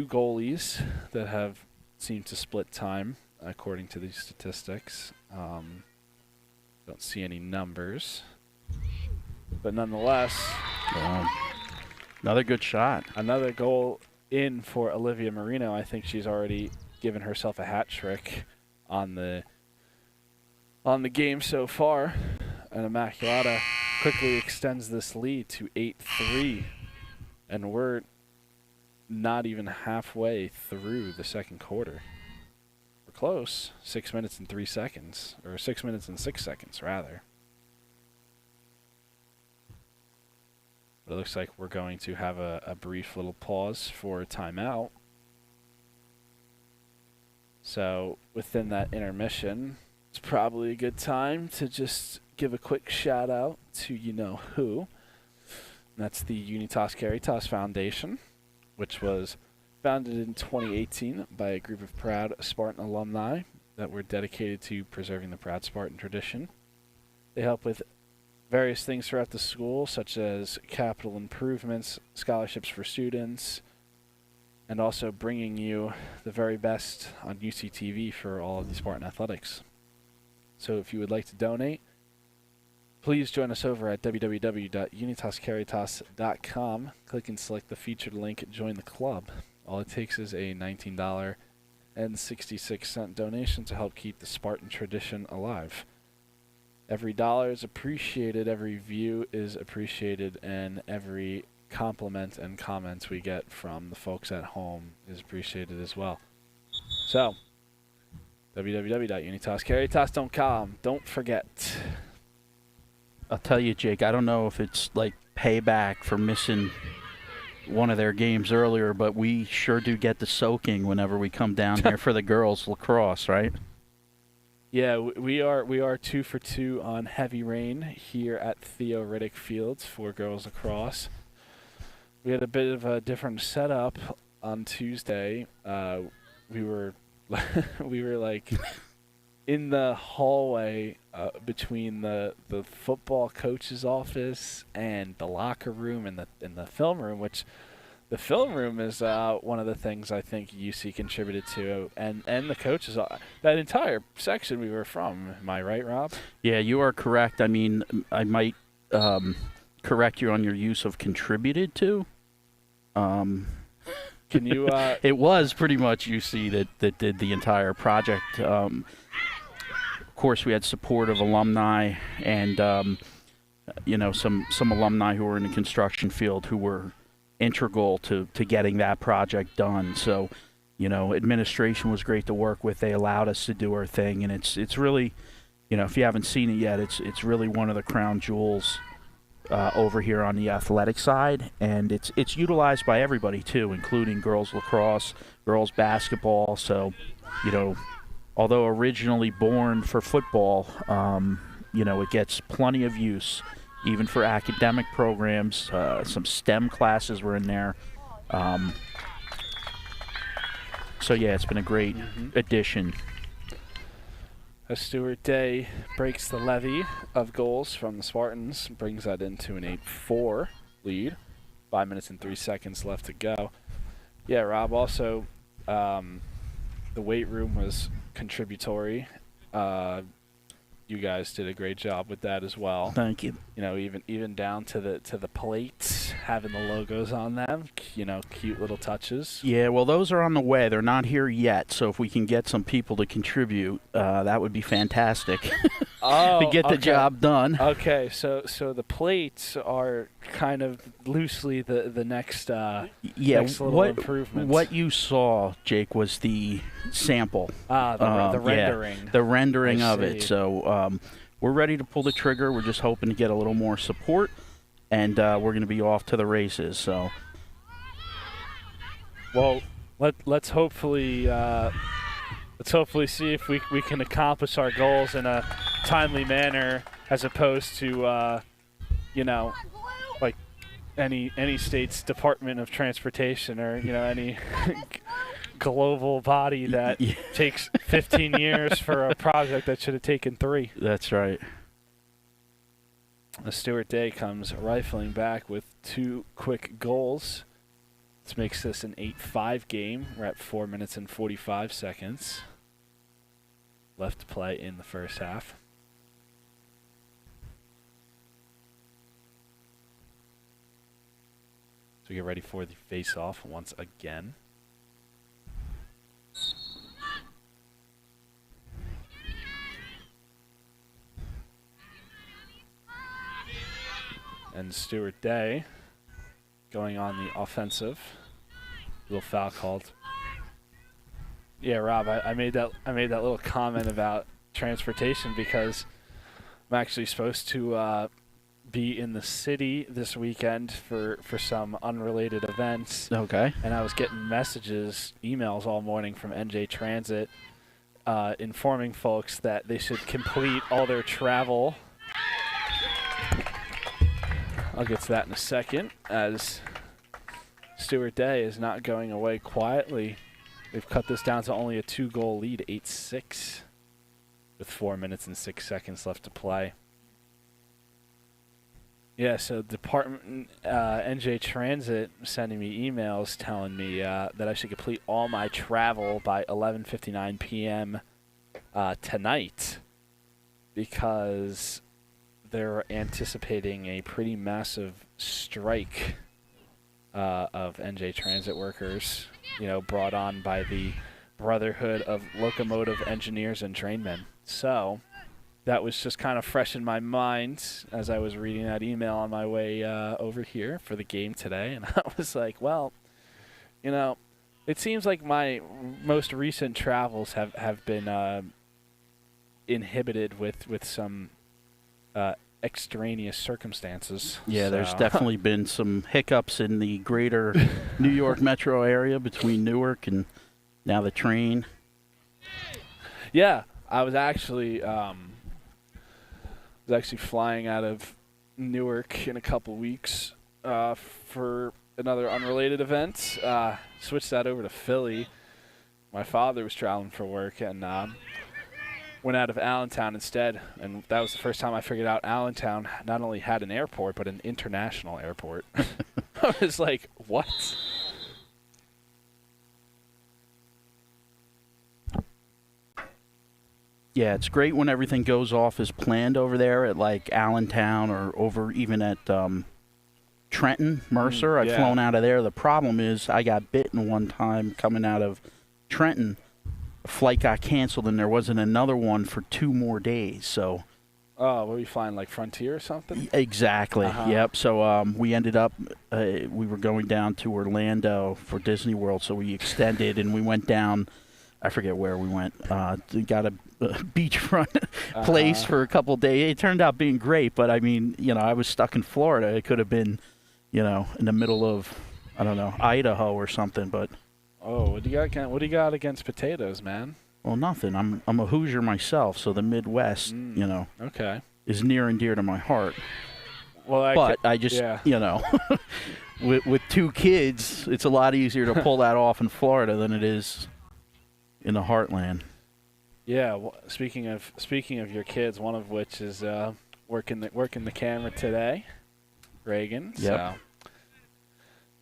goalies that have seemed to split time according to these statistics. Don't see any numbers, but nonetheless, another good shot. Another goal in for Olivia Marino. I think she's already given herself a hat trick on the game so far, and Immaculata quickly extends this lead to 8-3, and we're not even halfway through the second quarter. We're close. 6 minutes and 3 seconds, or 6 minutes and 6 seconds rather. But it looks like we're going to have a brief little pause for a timeout. So within that intermission, it's probably a good time to just give a quick shout out to you-know-who. That's the Unitas Caritas Foundation, which was Founded in 2018 by a group of proud Spartan alumni that were dedicated to preserving the proud Spartan tradition. They help with various things throughout the school, such as capital improvements, scholarships for students, and also bringing you the very best on UCTV for all of the Spartan athletics. So if you would like to donate, please join us over at www.unitascaritas.com. Click and select the featured link, Join the Club. All it takes is a $19.66 donation to help keep the Spartan tradition alive. Every dollar is appreciated, every view is appreciated, and every compliment and comments we get from the folks at home is appreciated as well. So, www.unitascaritas.com. Don't forget. I'll tell you, Jake, I don't know if it's like payback for missing one of their games earlier, but we sure do get the soaking whenever we come down here for the girls lacrosse, right? Yeah, we are 2 for 2 on heavy rain here at Theo Riddick Fields for girls lacrosse. We had a bit of a different setup on Tuesday. We were like in the hallway between the football coach's office and the locker room and the film room, which the film room is one of the things I think UC contributed to, and the coaches. That entire section we were from. Am I right, Rob? Yeah, you are correct. I mean, I might correct you on your use of contributed to. Can you? It was pretty much UC that did the entire project. Of course, we had support of alumni and some alumni who were in the construction field who were integral to getting that project done. So, administration was great to work with. They allowed us to do our thing, and it's really, if you haven't seen it yet, it's really one of the crown jewels over here on the athletic side, and it's utilized by everybody too, including girls lacrosse, girls basketball. So, although originally born for football, it gets plenty of use, even for academic programs. Some STEM classes were in there. So yeah, it's been a great addition. As Stuart Day breaks the levy of goals from the Spartans, brings that into an 8-4 lead. 5 minutes and 3 seconds left to go. Yeah, Rob, also the weight room was contributory. You guys did a great job with that as well. Thank you. Even down to the plates, having the logos on them. Cute little touches. Yeah, well, those are on the way. They're not here yet. So if we can get some people to contribute, that would be fantastic. To get the job done. Okay, so the plates are kind of loosely the next next little improvements. What you saw, Jake, was the sample. The rendering. Yeah, the rendering of it. So we're ready to pull the trigger. We're just hoping to get a little more support, and we're going to be off to the races. So, well, let's hopefully see if we can accomplish our goals in a timely manner, as opposed to like any state's Department of Transportation or any global body that takes 15 years for a project that should have taken 3. That's right. The Stuart Day comes rifling back with 2 quick goals. This makes this an 8-5 game. We're at 4 minutes and 45 seconds left to play in the first half. So get ready for the face-off once again. And Stuart Day going on the offensive. Little foul called. Yeah, Rob, I made that little comment about transportation because I'm actually supposed to be in the city this weekend for some unrelated events. Okay. And I was getting emails all morning from NJ Transit informing folks that they should complete all their travel. I'll get to that in a second as Stuart Day is not going away quietly. They've cut this down to only a 2-goal lead, 8-6, with 4 minutes and 6 seconds left to play. Yeah, so Department NJ Transit sending me emails telling me that I should complete all my travel by 11:59 p.m. Tonight, because they're anticipating a pretty massive strike of NJ Transit workers, brought on by the Brotherhood of Locomotive Engineers and Trainmen. So that was just kind of fresh in my mind as I was reading that email on my way over here for the game today. And I was like, well, it seems like my most recent travels have been inhibited with some extraneous circumstances. Yeah, so. There's definitely been some hiccups in the greater New York metro area between Newark and now the train. Yeah, I was actually flying out of Newark in a couple weeks for another unrelated event. Switched that over to Philly. My father was traveling for work and went out of Allentown instead. And that was the first time I figured out Allentown not only had an airport, but an international airport. I was like, what? Yeah, it's great when everything goes off as planned over there at like Allentown or over even at Trenton, Mercer. I've flown out of there. The problem is I got bitten one time coming out of Trenton. A flight got canceled and there wasn't another one for 2 more days. So. Oh, were you flying like Frontier or something? Exactly. Yep. So we ended up we were going down to Orlando for Disney World, so we extended and we went down. I forget where we went. We got a beachfront place for a couple days. It turned out being great, but I mean, I was stuck in Florida. It could have been, in the middle of, I don't know, Idaho or something. But what do you got against potatoes, man? Well, nothing. I'm a Hoosier myself, so the Midwest, okay, is near and dear to my heart. Well, I just, with 2 kids, it's a lot easier to pull that off in Florida than it is in the heartland. Yeah. Well, speaking of your kids, one of which is working the camera today, Reagan. Yep. So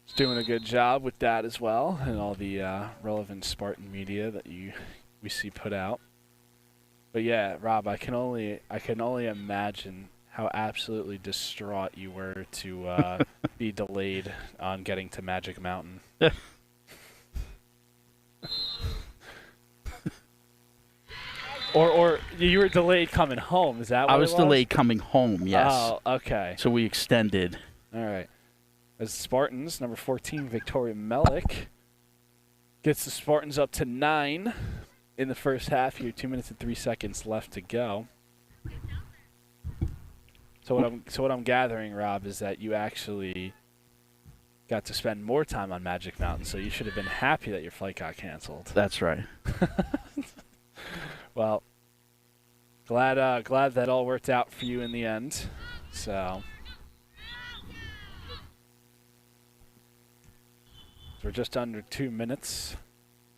he's doing a good job with that as well, and all the relevant Spartan media that we see put out. But yeah, Rob, I can only imagine how absolutely distraught you were to be delayed on getting to Magic Mountain. Or you were delayed coming home. Is that what I was delayed coming home, yes. Oh, okay. So we extended. All right. As Spartans, number 14, Victoria Melik, gets the Spartans up to 9 in the first half here. 2 minutes and 3 seconds left to go. So what I'm gathering, Rob, is that you actually got to spend more time on Magic Mountain, so you should have been happy that your flight got canceled. That's right. Well, glad that all worked out for you in the end. So we're just under 2 minutes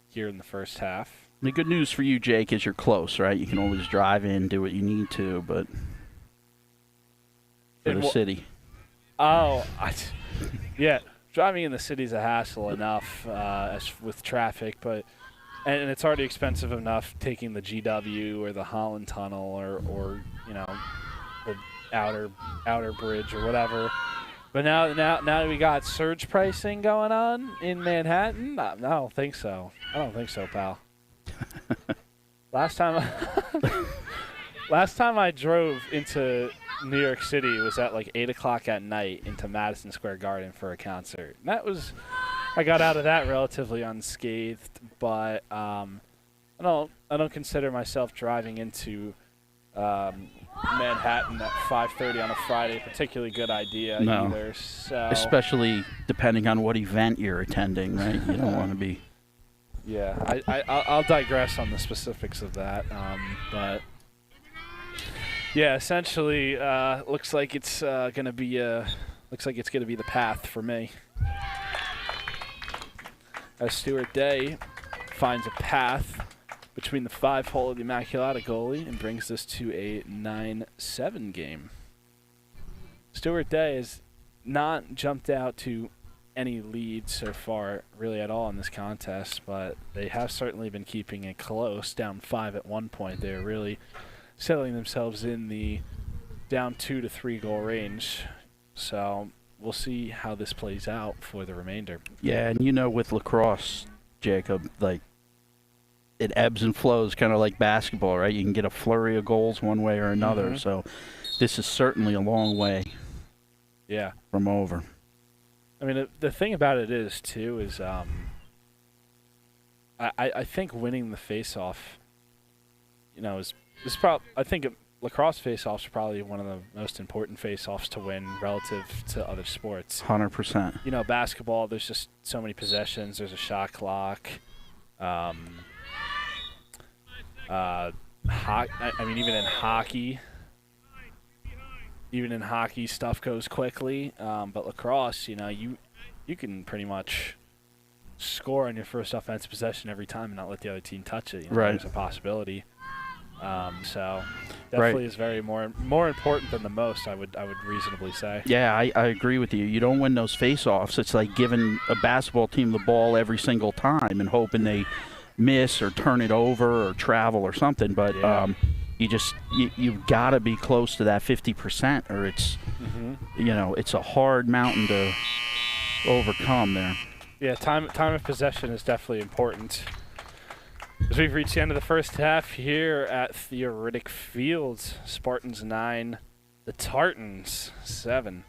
here in the first half. The good news for you, Jake, is you're close, right? You can always drive in, do what you need to, but for the city. Oh, yeah. Driving in the city's a hassle enough with traffic, but and it's already expensive enough taking the GW or the Holland Tunnel or the outer bridge or whatever. But now we got surge pricing going on in Manhattan. I don't think so. I don't think so, pal. Last time I drove into New York City was at like 8 o'clock at night into Madison Square Garden for a concert. And I got out of that relatively unscathed, but I don't consider myself driving into Manhattan at 5:30 on a Friday a particularly good idea either. So especially depending on what event you're attending, right? You don't want to be. Yeah, I'll digress on the specifics of that, but yeah, essentially, looks like it's gonna be the path for me. as Stuart Day finds a path between the 5-hole of the Immaculata goalie and brings this to a 9-7 game. Stuart Day has not jumped out to any lead so far really at all in this contest, but they have certainly been keeping it close, down 5 at one point. They're really settling themselves in the down 2 to 3 goal range. So we'll see how this plays out for the remainder. Yeah, and you know, with lacrosse, Jacob, like, it ebbs and flows, kind of like basketball, right? You can get a flurry of goals one way or another. So this is certainly a long way from over. I mean, the thing about it is, too, is I think winning the face-off, you know, is I think lacrosse face-offs are probably one of the most important face-offs to win relative to other sports. 100%. You know, basketball, there's just so many possessions. There's a shot clock. I mean, even in hockey, stuff goes quickly. But lacrosse, you know, you can pretty much score on your first offensive possession every time and not let the other team touch it. You know, right. There's a possibility. So definitely is very more important than the most, I would reasonably say. Yeah, I agree with you. You don't win those face-offs. It's like giving a basketball team the ball every single time and hoping they miss or turn it over or travel or something. But you've got to be close to that 50%, or it's you know, it's a hard mountain to overcome there. Yeah, time of possession is definitely important. As we've reached the end of the first half here at Theoretic Fields, Spartans 9, the Tartans 7.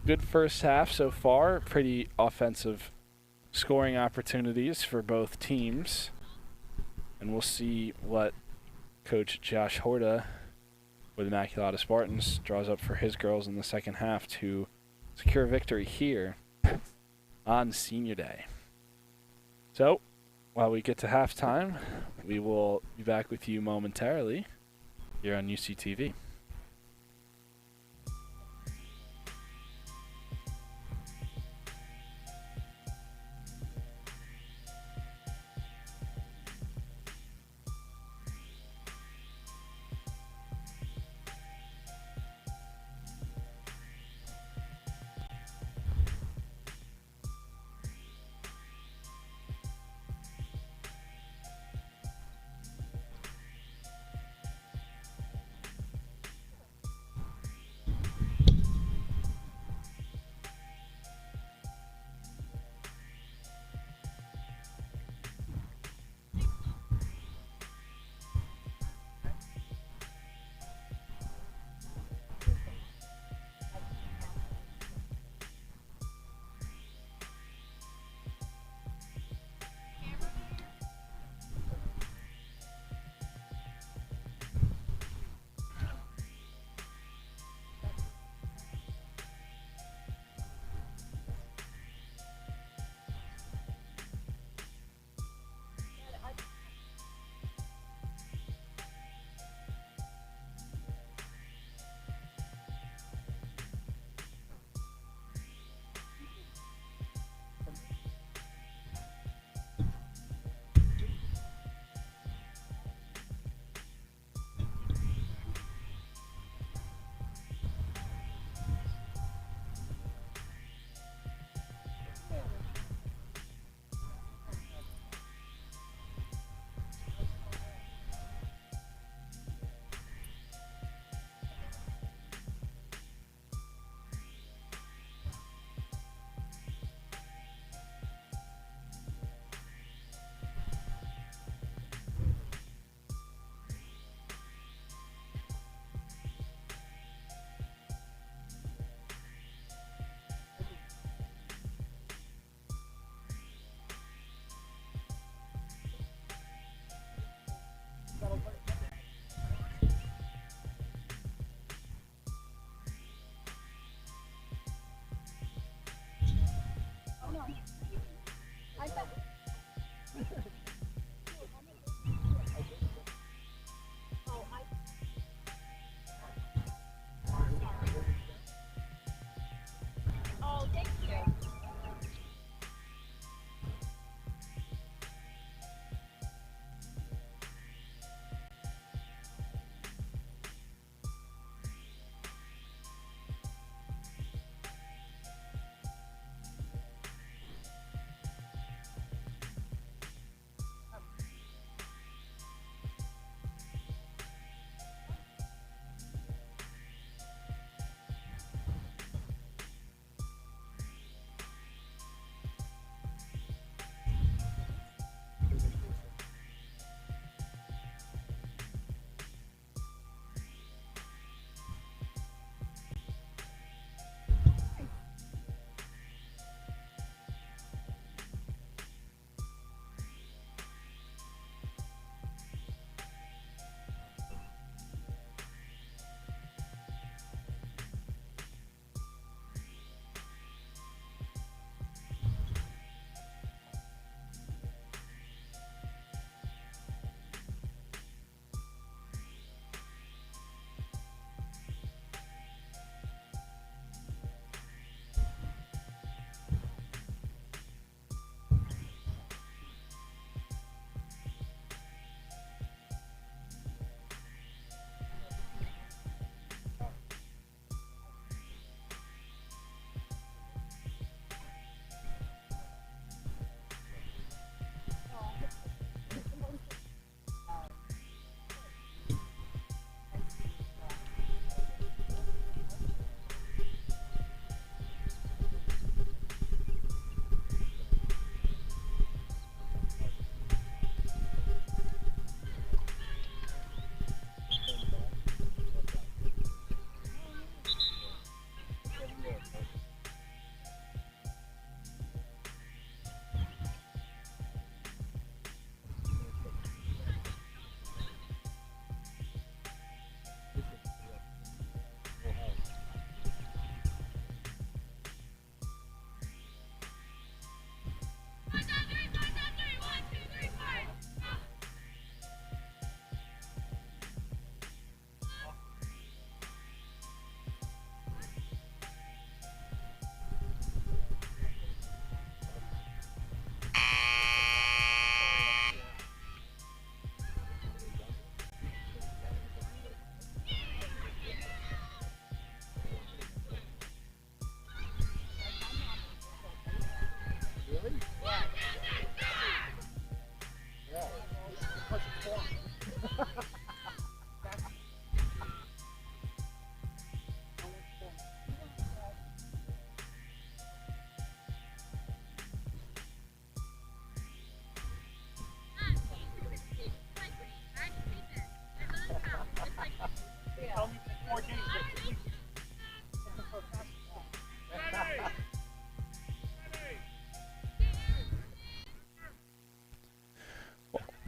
Good first half so far. Pretty offensive scoring opportunities for both teams. And we'll see what Coach Josh Horta with Immaculata Spartans draws up for his girls in the second half to secure victory here on Senior Day. So, while we get to halftime, we will be back with you momentarily here on UCTV.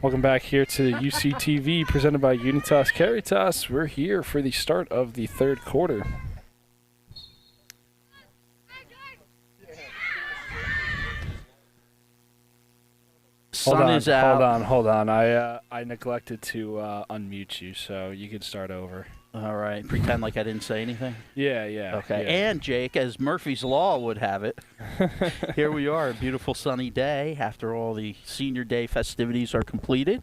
Welcome back here to UCTV, presented by Unitas Caritas. We're here for the start of the third quarter. Sun is out. Hold on. I neglected to unmute you, so you can start over. All right. Pretend like I didn't say anything. Yeah. Okay. Yeah. And Jake, as Murphy's Law would have it, here we are, a beautiful sunny day after all the senior day festivities are completed,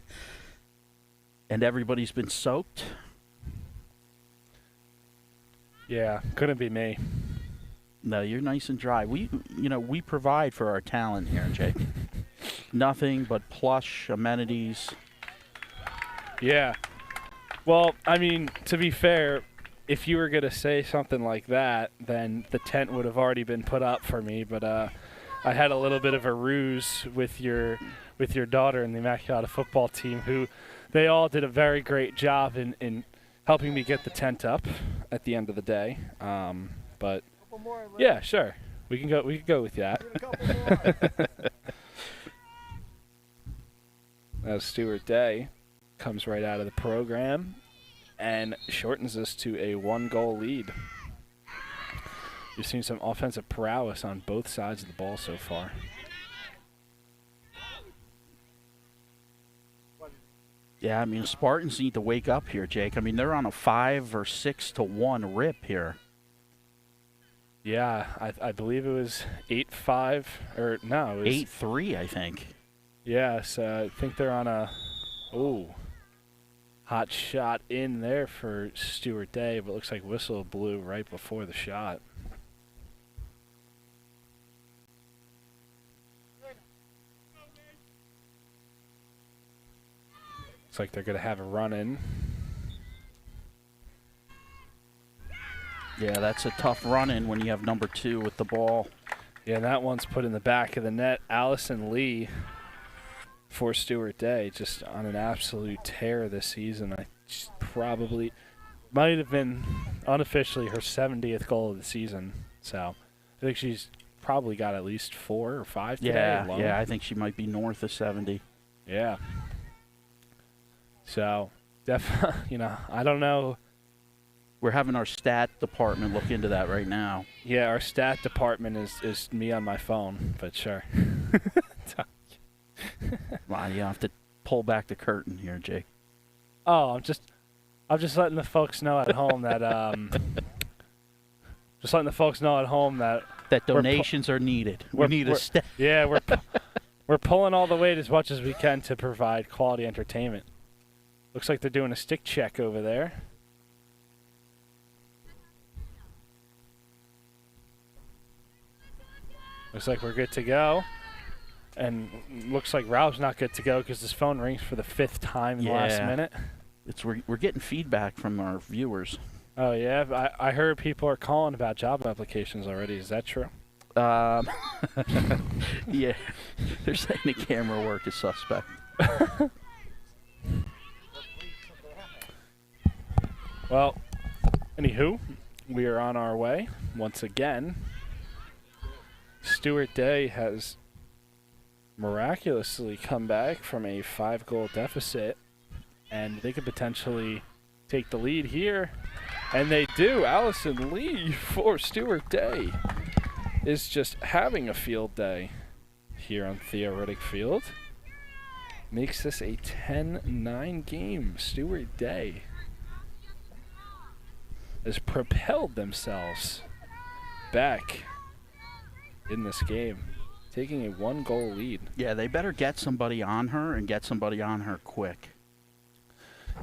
and everybody's been soaked. Yeah, couldn't be me. No, you're nice and dry. We provide for our talent here, Jake. Nothing but plush amenities. Yeah. Well, I mean, to be fair, if you were going to say something like that, then the tent would have already been put up for me. But I had a little bit of a ruse with your daughter and the Immaculata football team, who they all did a very great job in helping me get the tent up at the end of the day. But yeah, sure, we can go with that. As Stuart Day comes right out of the program and shortens us to a 1-goal lead. You've seen some offensive prowess on both sides of the ball so far. Yeah, I mean, Spartans need to wake up here, Jake. I mean, they're on a 5 or 6 to 1 rip here. Yeah, I believe it was 8-5, or no, it was 8-3, I think. Yeah, so I think they're on a hot shot in there for Stuart Day, but looks like whistle blew right before the shot. Looks like they're going to have a run in. Yeah, that's a tough run in when you have number 2 with the ball. Yeah, that one's put in the back of the net. Allison Lee for Stuart Day, just on an absolute tear this season. She's probably might have been unofficially her 70th goal of the season. So I think she's probably got at least 4 or 5 today alone. Yeah, I think she might be north of 70. Yeah. So definitely, I don't know. We're having our stat department look into that right now. Yeah, our stat department is me on my phone, but sure. Wow, you have to pull back the curtain here, Jake. Oh, I'm just letting the folks know at home that that donations are needed. We need a stat. Yeah, we're pulling all the weight as much as we can to provide quality entertainment. Looks like they're doing a stick check over there. Looks like we're good to go. And looks like Rob's not good to go because his phone rings for the 5th time in the last minute. We're getting feedback from our viewers. Oh, yeah? I heard people are calling about job applications already. Is that true? Yeah. They're saying the camera work is suspect. Well, anywho, we are on our way once again. Stuart Day has miraculously come back from a 5-goal deficit, and they could potentially take the lead here, and they do. Allison Lee for Stuart Day is just having a field day here on Theo Riddick Field. Makes this a 10-9 game. Stuart Day has propelled themselves back in this game, taking a 1-goal lead. Yeah, they better get somebody on her and get somebody on her quick.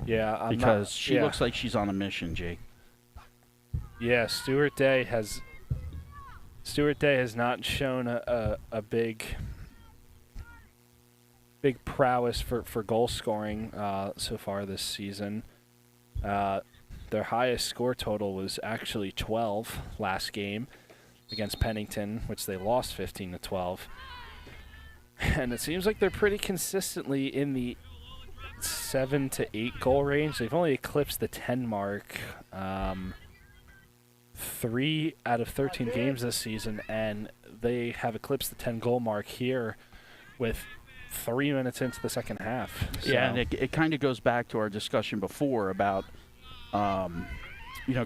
Yeah, because she looks like she's on a mission, Jake. Yeah, Stuart Day has not shown a big prowess for goal scoring so far this season. Their highest score total was actually 12 last game against Pennington, which they lost 15-12. And it seems like they're pretty consistently in the 7 to 8 goal range. They've only eclipsed the 10 mark 3 out of 13 games this season, and they have eclipsed the 10 goal mark here with 3 minutes into the second half. So. Yeah, and it kind of goes back to our discussion before about,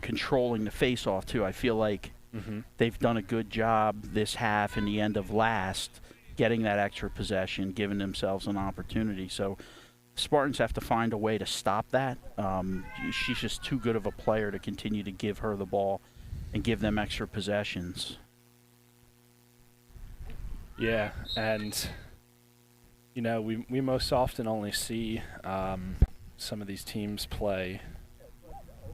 controlling the face-off, too. I feel like they've done a good job this half and the end of last getting that extra possession, giving themselves an opportunity. So Spartans have to find a way to stop that. She's just too good of a player to continue to give her the ball and give them extra possessions. Yeah, and, we most often only see some of these teams play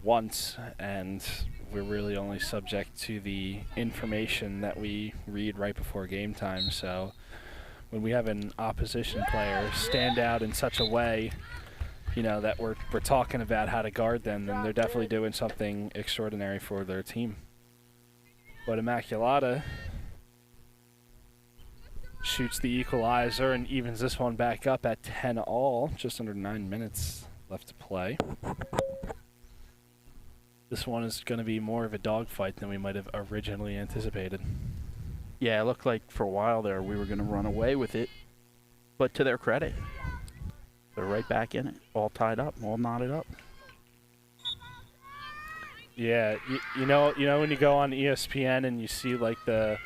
once, and we're really only subject to the information that we read right before game time. So when we have an opposition player stand out in such a way, that we're talking about how to guard them, then they're definitely doing something extraordinary for their team. But Immaculata shoots the equalizer and evens this one back up at 10-all, just under 9 minutes left to play. This one is going to be more of a dogfight than we might have originally anticipated. Yeah, it looked like for a while there we were going to run away with it. But to their credit, they're right back in it, all tied up, all knotted up. Yeah, you know when you go on ESPN and you see like the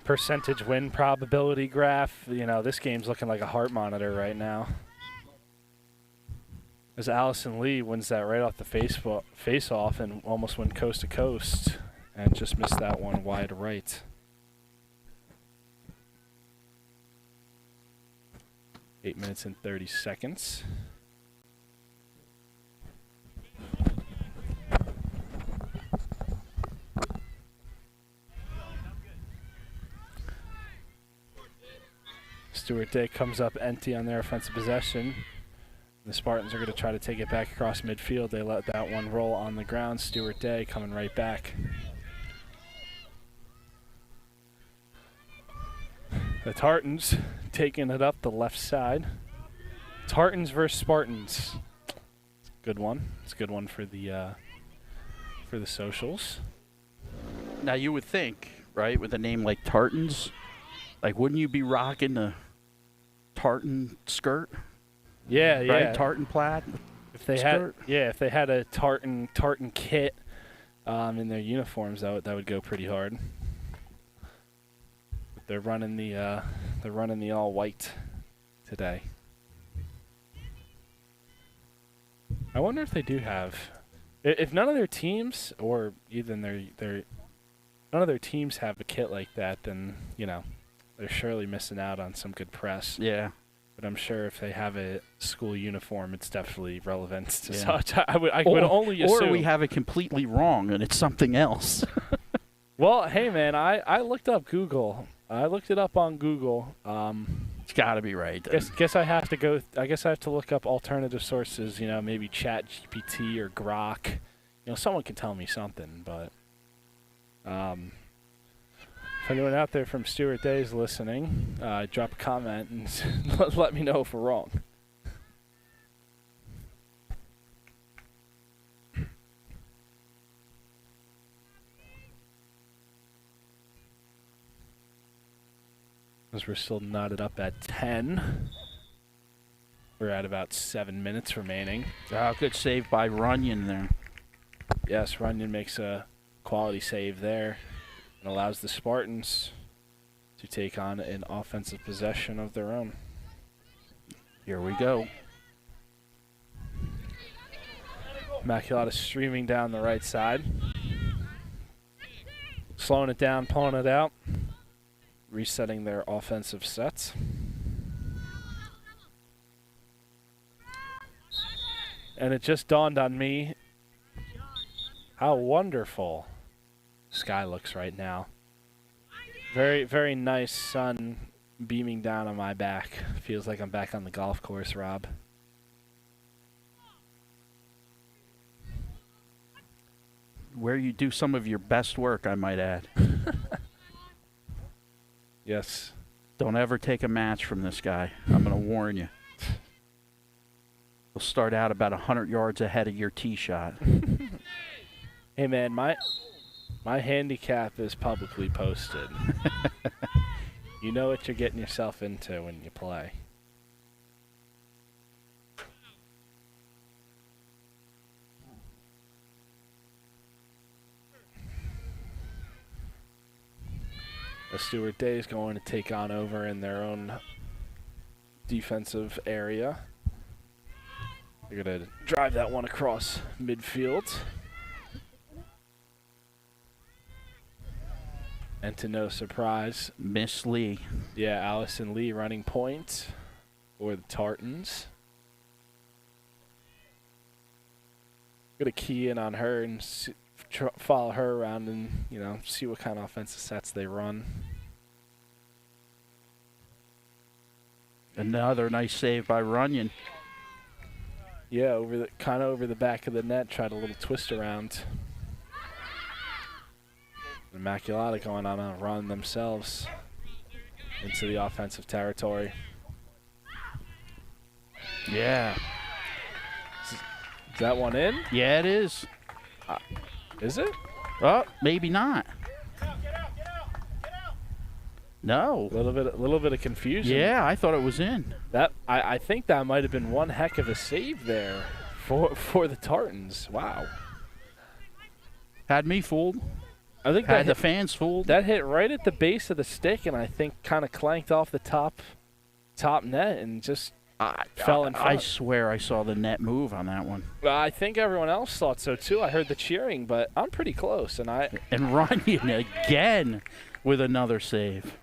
percentage win probability graph, this game's looking like a heart monitor right now. As Allison Lee wins that right off the face-off and almost went coast to coast and just missed that one wide right. Eight minutes and 30 seconds. Stuart Day comes up empty on their offensive possession. The Spartans are going to try to take it back across midfield. They let that one roll on the ground. Stuart Day coming right back. The Tartans taking it up the left side. Tartans versus Spartans. Good one. It's a good one for the socials. Now you would think, right, with a name like Tartans, like wouldn't you be rocking the tartan skirt? Yeah, yeah. Right, tartan plaid. If they skirt. if they had a tartan kit in their uniforms, that would go pretty hard. But they're running the all white today. I wonder if they do have, if none of their teams or even none of their teams have a kit like that, then they're surely missing out on some good press. Yeah. But I'm sure if they have a school uniform, it's definitely relevant to Yeah. such. I would only assume. Or we have it completely wrong and it's something else. Well, hey man, I looked up Google. I looked it up on Google. It's got to be right. Guess I have to go. I guess I have to look up alternative sources. Maybe ChatGPT or Grok. Someone can tell me something. But if anyone out there from Stuart Day is listening, drop a comment and let me know if we're wrong. As we're still knotted up at 10. We're at about 7 minutes remaining. Good save by Runyon there. Yes, Runyon makes a quality save there and allows the Spartans to take on an offensive possession of their own. Here we go. Immaculata streaming down the right side. Slowing it down, pulling it out. Resetting their offensive sets. And it just dawned on me how wonderful sky looks right now. Very, very nice sun beaming down on my back. Feels like I'm back on the golf course, Rob. Where you do some of your best work, I might add. Yes. Don't ever take a match from this guy. I'm going to warn you. He'll start out about 100 yards ahead of your tee shot. Hey, man, my handicap is publicly posted. You know what you're getting yourself into when you play. The Stuart Day is going to take on over in their own defensive area. They're going to drive that one across midfield. And to no surprise, Miss Lee. yeah, Allison Lee running point for the Tartans. Going to key in on her and follow her around and, you know, see what kind of offensive sets they run. Another nice save by Runyon. Yeah, over the back of the net, tried a little twist around. Immaculata going on a run themselves into the offensive territory. Yeah. Is that one in? Yeah, it is. Is it? Oh, maybe not. No. A little bit of confusion. Yeah, I thought it was in. That I think that might have been one heck of a save there for the Tartans. Wow. Had me fooled. I think Had the fans fooled. that hit right at the base of the stick, and I think kind of clanked off the top net and just fell in front. I swear I saw the net move on that one. I think everyone else thought so too. I heard the cheering, but I'm pretty close, and And Runyon again with another save.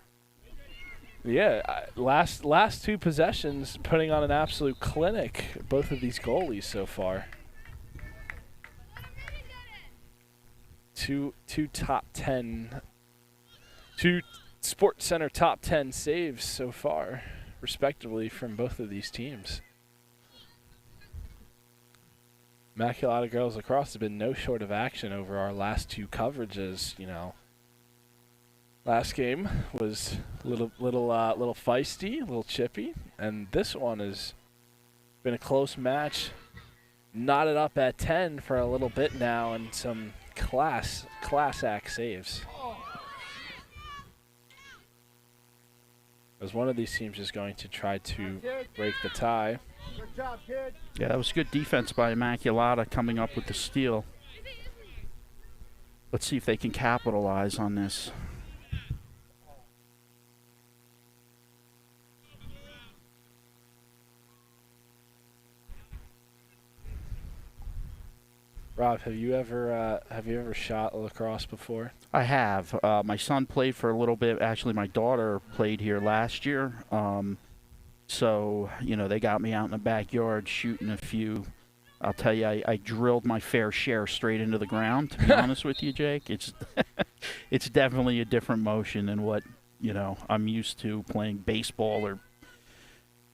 yeah, last two possessions, putting on an absolute clinic. Both of these goalies so far. Two top 10, two Sports Center top 10 saves so far, respectively, from both of these teams. Immaculata Girls Lacrosse has been no short of action over our last two coverages. You know, last game was a little feisty, a little chippy, and this one has been a close match. Knotted up at 10 for a little bit now, and some class act saves. As one of these teams is going to try to break the tie. Good job, kid. Yeah, that was good defense by Immaculata coming up with the steal. Let's see if they can capitalize on this. Rob, have you ever shot lacrosse before? I have. My son played for a little bit. Actually, my daughter played here last year. So, you know, they got me out in the backyard shooting a few. I'll tell you, I drilled my fair share straight into the ground, to be honest with you, Jake. It's definitely a different motion than what, you know, I'm used to playing baseball or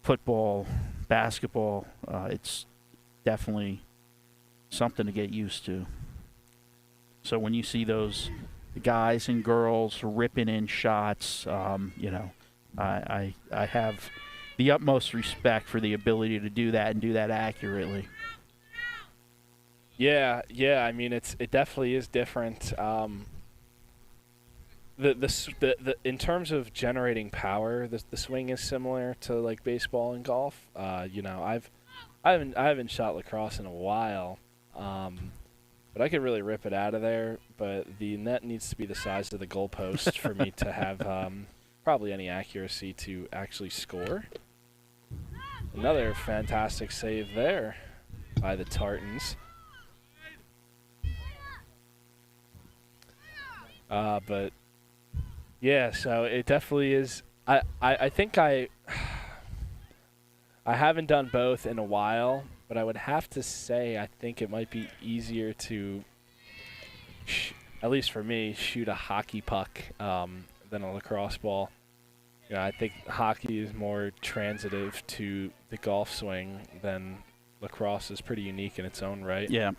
football, basketball. It's definitely something to get used to. So when you see those guys and girls ripping in shots, you know, I have the utmost respect for the ability to do that and do that accurately. Yeah. I mean, it definitely is different. The in terms of generating power, the swing is similar to like baseball and golf. You know, I haven't shot lacrosse in a while. But I could really rip it out of there. But the net needs to be the size of the goalpost for me to have probably any accuracy to actually score. Another fantastic save there by the Tartans. But yeah, so it definitely is. I think I haven't done both in a while. But I would have to say I think it might be easier to, at least for me, shoot a hockey puck than a lacrosse ball. You know, I think hockey is more transitive to the golf swing than lacrosse is pretty unique in its own right. Yeah.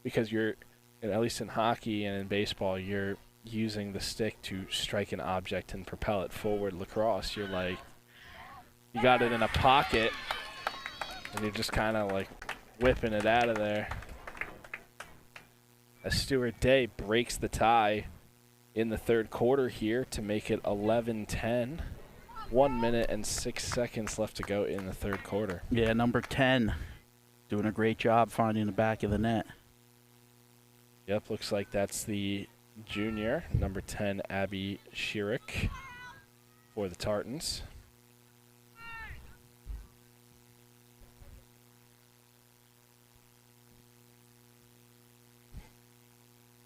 Because you're, at least in hockey and in baseball, you're using the stick to strike an object and propel it forward. Lacrosse, you're like, you got it in a pocket. And you're just kind of like whipping it out of there. As Stuart Day breaks the tie in the third quarter here to make it 11-10. 1 minute and 6 seconds left to go in the third quarter. Yeah, number 10 doing a great job finding the back of the net. Yep, looks like that's the junior, number 10, Abby Schierick for the Tartans.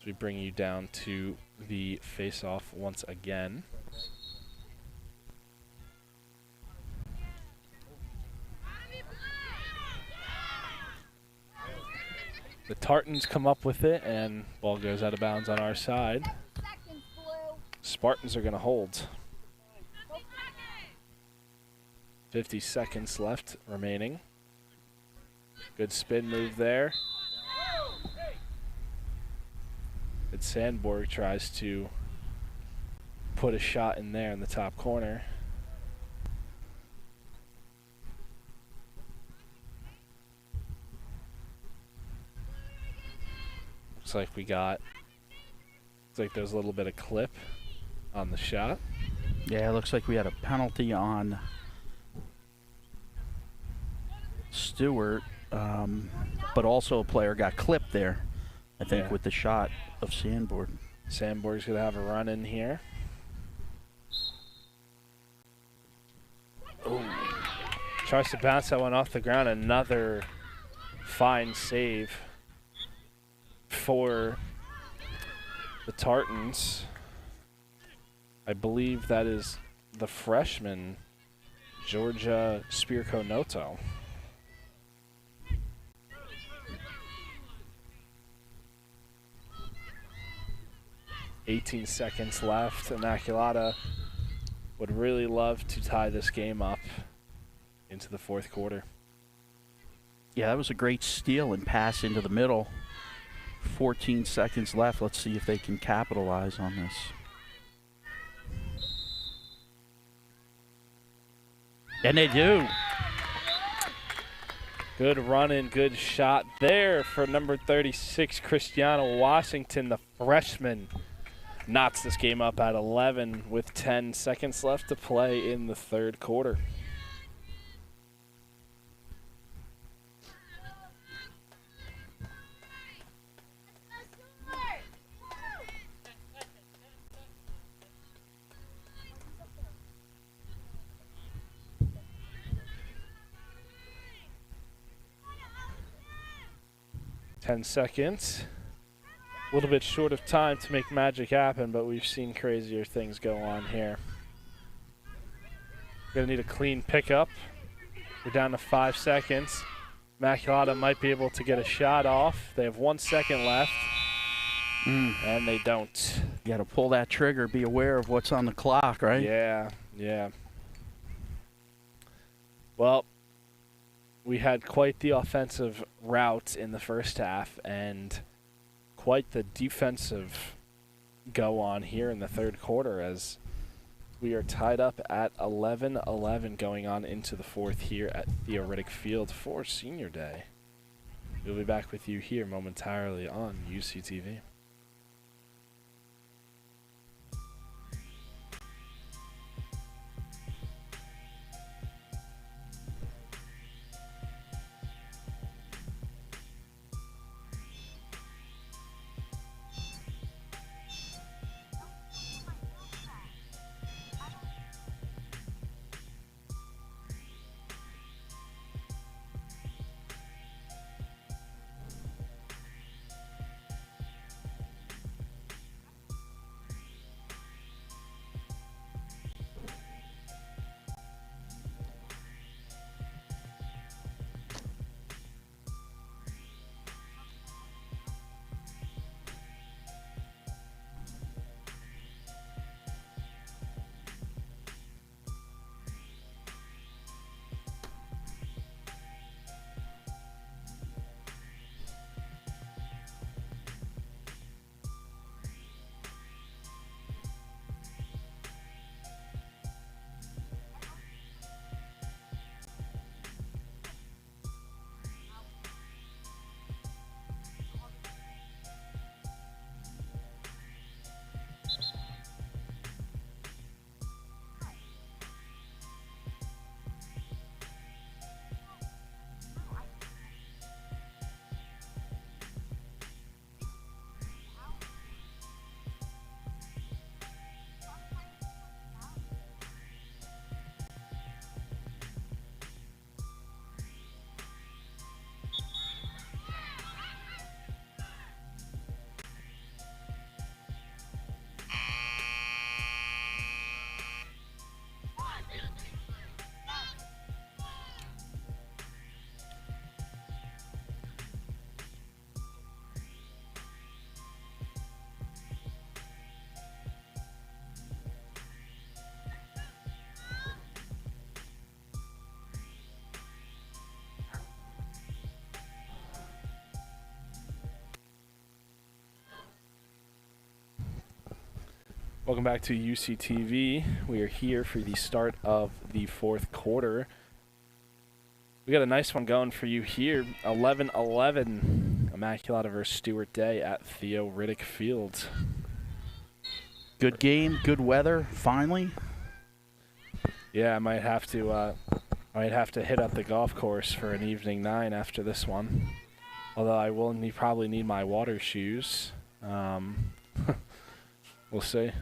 As we bring you down to the face-off once again. The Tartans come up with it, and ball goes out of bounds on our side. Spartans are going to hold. 50 seconds left remaining. Good spin move there. And Sandborg tries to put a shot in there in the top corner. Looks like there's a little bit of clip on the shot. Yeah, it looks like we had a penalty on Stuart, but also a player got clipped there, I think, with the shot of Sandborg. Sandborg's going to have a run in here. Ooh. Tries to bounce that one off the ground. Another fine save for the Tartans. I believe that is the freshman, Georgia Spirko-Noto. $18 seconds left. Immaculata would really love to tie this game up into the fourth quarter. Yeah, that was a great steal and pass into the middle. 14 seconds left. Let's see if they can capitalize on this. And they do. Good run and good shot there for number 36, Christiana Washington, the freshman. Knots this game up at 11 with 10 seconds left to play in the third quarter. Ten seconds. A little bit short of time to make magic happen, but we've seen crazier things go on here. Gonna need a clean pickup. We're down to 5 seconds. Immaculata might be able to get a shot off. They have 1 second left, and they don't. You got to pull that trigger, be aware of what's on the clock, right? Yeah. Well, we had quite the offensive route in the first half and quite the defensive go on here in the third quarter as we are tied up at 11-11 going on into the fourth here at Theoretic Field for Senior Day. We'll be back with you here momentarily on UCTV. Welcome back to UCTV. We are here for the start of the fourth quarter. We got a nice one going for you here. 11-11 Immaculata versus Stuart Day at Theo Riddick Field. Good game, good weather, finally. Yeah, I might have to hit up the golf course for an evening 9 after this one. Although I will probably need my water shoes. We'll see.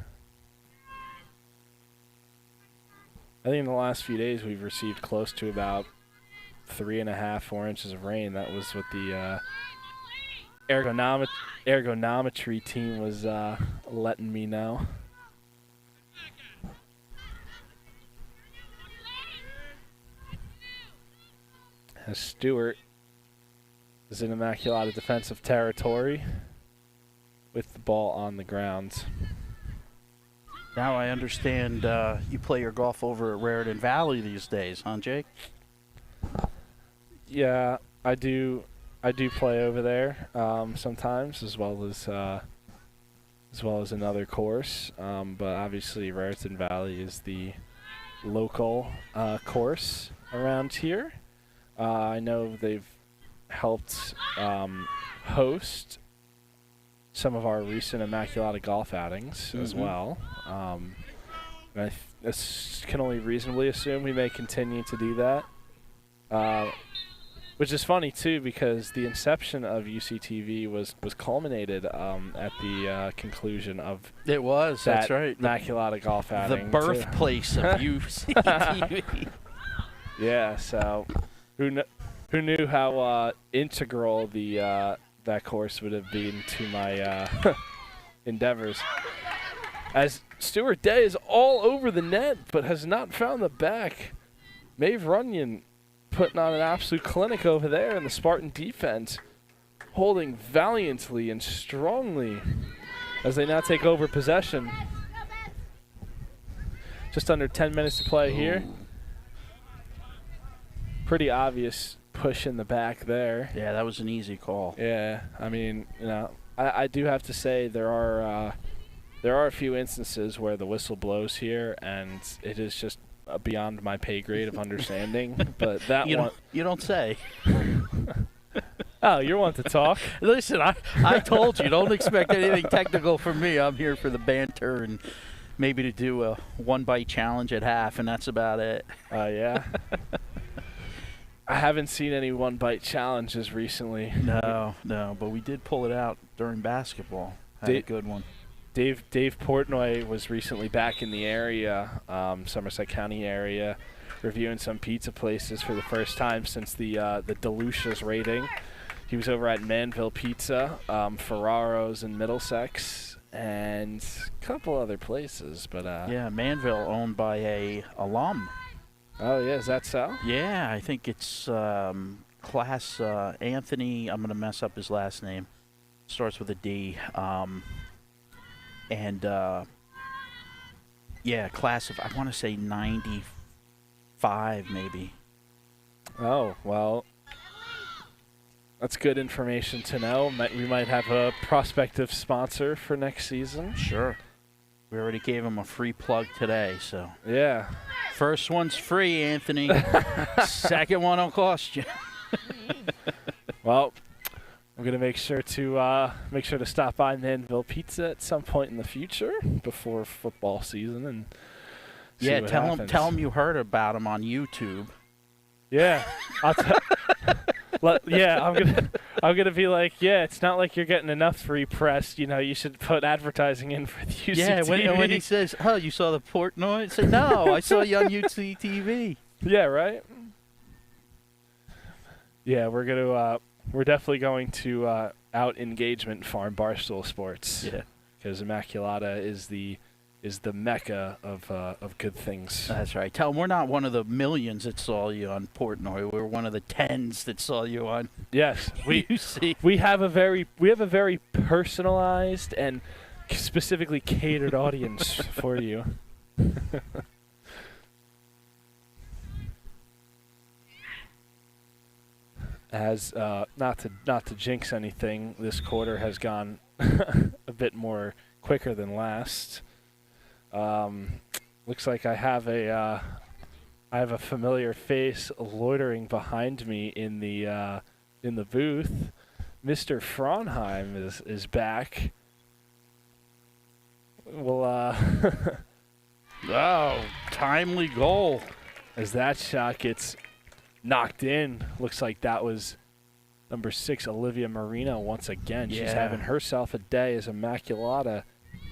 I think in the last few days we've received close to about 3.5, 4 inches of rain. That was what the ergonometry team was letting me know. As Stuart is in Immaculata defensive territory with the ball on the ground. Now I understand you play your golf over at Raritan Valley these days, huh, Jake? Yeah, I do play over there sometimes, as well as another course. But obviously, Raritan Valley is the local course around here. I know they've helped host some of our recent Immaculata golf outings as well. And I can only reasonably assume we may continue to do that. Which is funny, too, because the inception of UCTV was culminated at the conclusion of It was, that that's right. Immaculata golf outing. The birthplace of UCTV. Yeah, so who knew how integral the that course would have been to my endeavors. As Stuart Day is all over the net, but has not found the back. Maeve Runyon putting on an absolute clinic over there in the Spartan defense, holding valiantly and strongly as they now take over possession. Just under 10 minutes to play here. Pretty obvious push in the back there. Yeah, that was an easy call. Yeah, I mean, I do have to say there are a few instances where the whistle blows here, and it is just beyond my pay grade of understanding. But that you one, you don't say. Oh, you're one to talk. Listen, I told you, don't expect anything technical from me. I'm here for the banter and maybe to do a one-bite challenge at half, and that's about it. Yeah. I haven't seen any one-bite challenges recently. No, but we did pull it out during basketball. Had a good one. Dave Portnoy was recently back in the area, Somerset County area, reviewing some pizza places for the first time since the Delucia's rating. He was over at Manville Pizza, Ferraro's in Middlesex, and a couple other places. But yeah, Manville owned by a alum. Oh yeah, is that so? Yeah, I think it's Class Anthony. I'm gonna mess up his last name. Starts with a D. Yeah, class of, I want to say 95 maybe. Oh, well, that's good information to know. We might have a prospective sponsor for next season. Sure. We already gave him a free plug today, so. Yeah. First one's free, Anthony. Second one will cost you. Well, I'm gonna make sure to stop by Manville Pizza at some point in the future before football season and see what happens. Tell him you heard about him on YouTube. Yeah, I'm gonna be like, yeah, it's not like you're getting enough free press. You should put advertising in for the UCTV. Yeah, when he says, "Oh, you saw the Portnoy?" Say, "No, I saw you on UCTV." Yeah, right. Yeah, we're definitely going to out engagement farm Barstool Sports. Yeah, because Immaculata is the mecca of good things. That's right. Tell them we're not one of the millions that saw you on Portnoy. We're one of the tens that saw you on. Yes, we have a very personalized and specifically catered audience for you. As not to jinx anything, this quarter has gone a bit more quicker than last. Looks like I have a familiar face loitering behind me in the booth. Mr. Fraunheim is back. Well, Oh, timely goal. as that shot gets knocked in, looks like that was number 6, Olivia Marino, once again. She's Yeah. having herself a day as Immaculata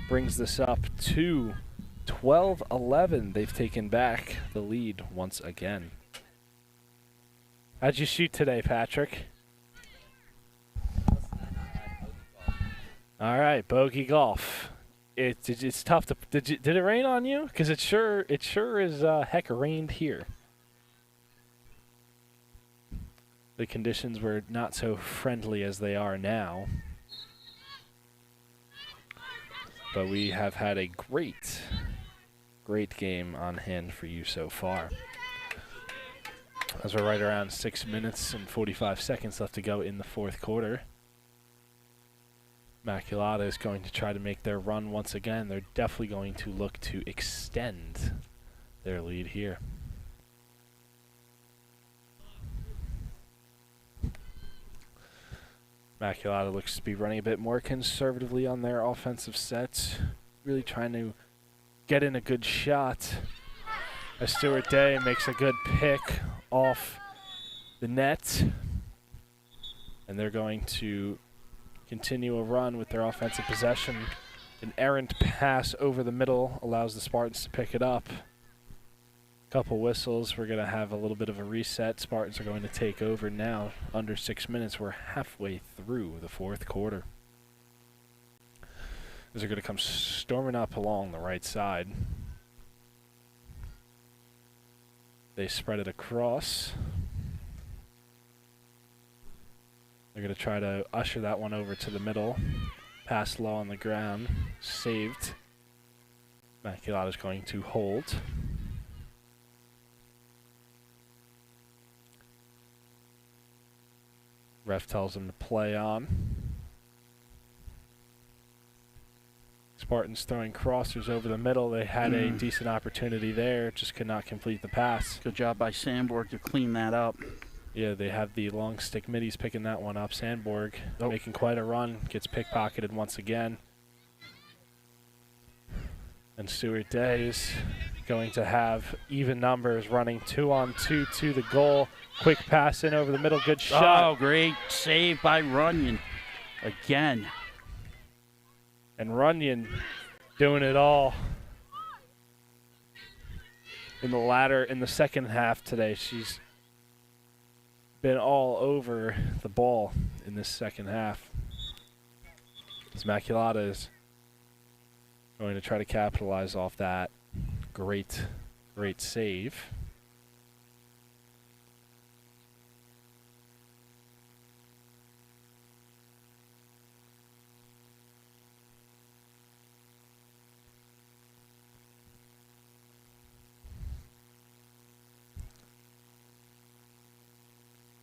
brings this up to 12-11. They've taken back the lead once again. How'd you shoot today, Patrick? All right, bogey golf. It's tough to. Did it rain on you? Because it sure is heck rained here. The conditions were not so friendly as they are now. But we have had a great game on hand for you so far. As we're right around 6 minutes and 45 seconds left to go in the fourth quarter. Immaculata is going to try to make their run once again. They're definitely going to look to extend their lead here. Immaculata looks to be running a bit more conservatively on their offensive sets. Really trying to get in a good shot. As Stuart Day makes a good pick off the net. And they're going to continue a run with their offensive possession. An errant pass over the middle allows the Spartans to pick it up. Couple whistles. We're going to have a little bit of a reset. Spartans are going to take over now. Under 6 minutes. We're halfway through the fourth quarter. As they're going to come storming up along the right side. They spread it across. They're going to try to usher that one over to the middle. Pass low on the ground. Saved. Immaculata is going to hold. Ref tells him to play on. Spartans throwing crossers over the middle. They had a decent opportunity there, just could not complete the pass. Good job by Sandborg to clean that up. Yeah, they have the long stick middies picking that one up. Sandborg making quite a run, gets pickpocketed once again. And Stuart Day is going to have even numbers, running 2-on-2 to the goal. Quick pass in over the middle, good shot. Oh, great save by Runyon again. And Runyon doing it all in the second half today. She's been all over the ball in this second half. As Immaculata is going to try to capitalize off that great save.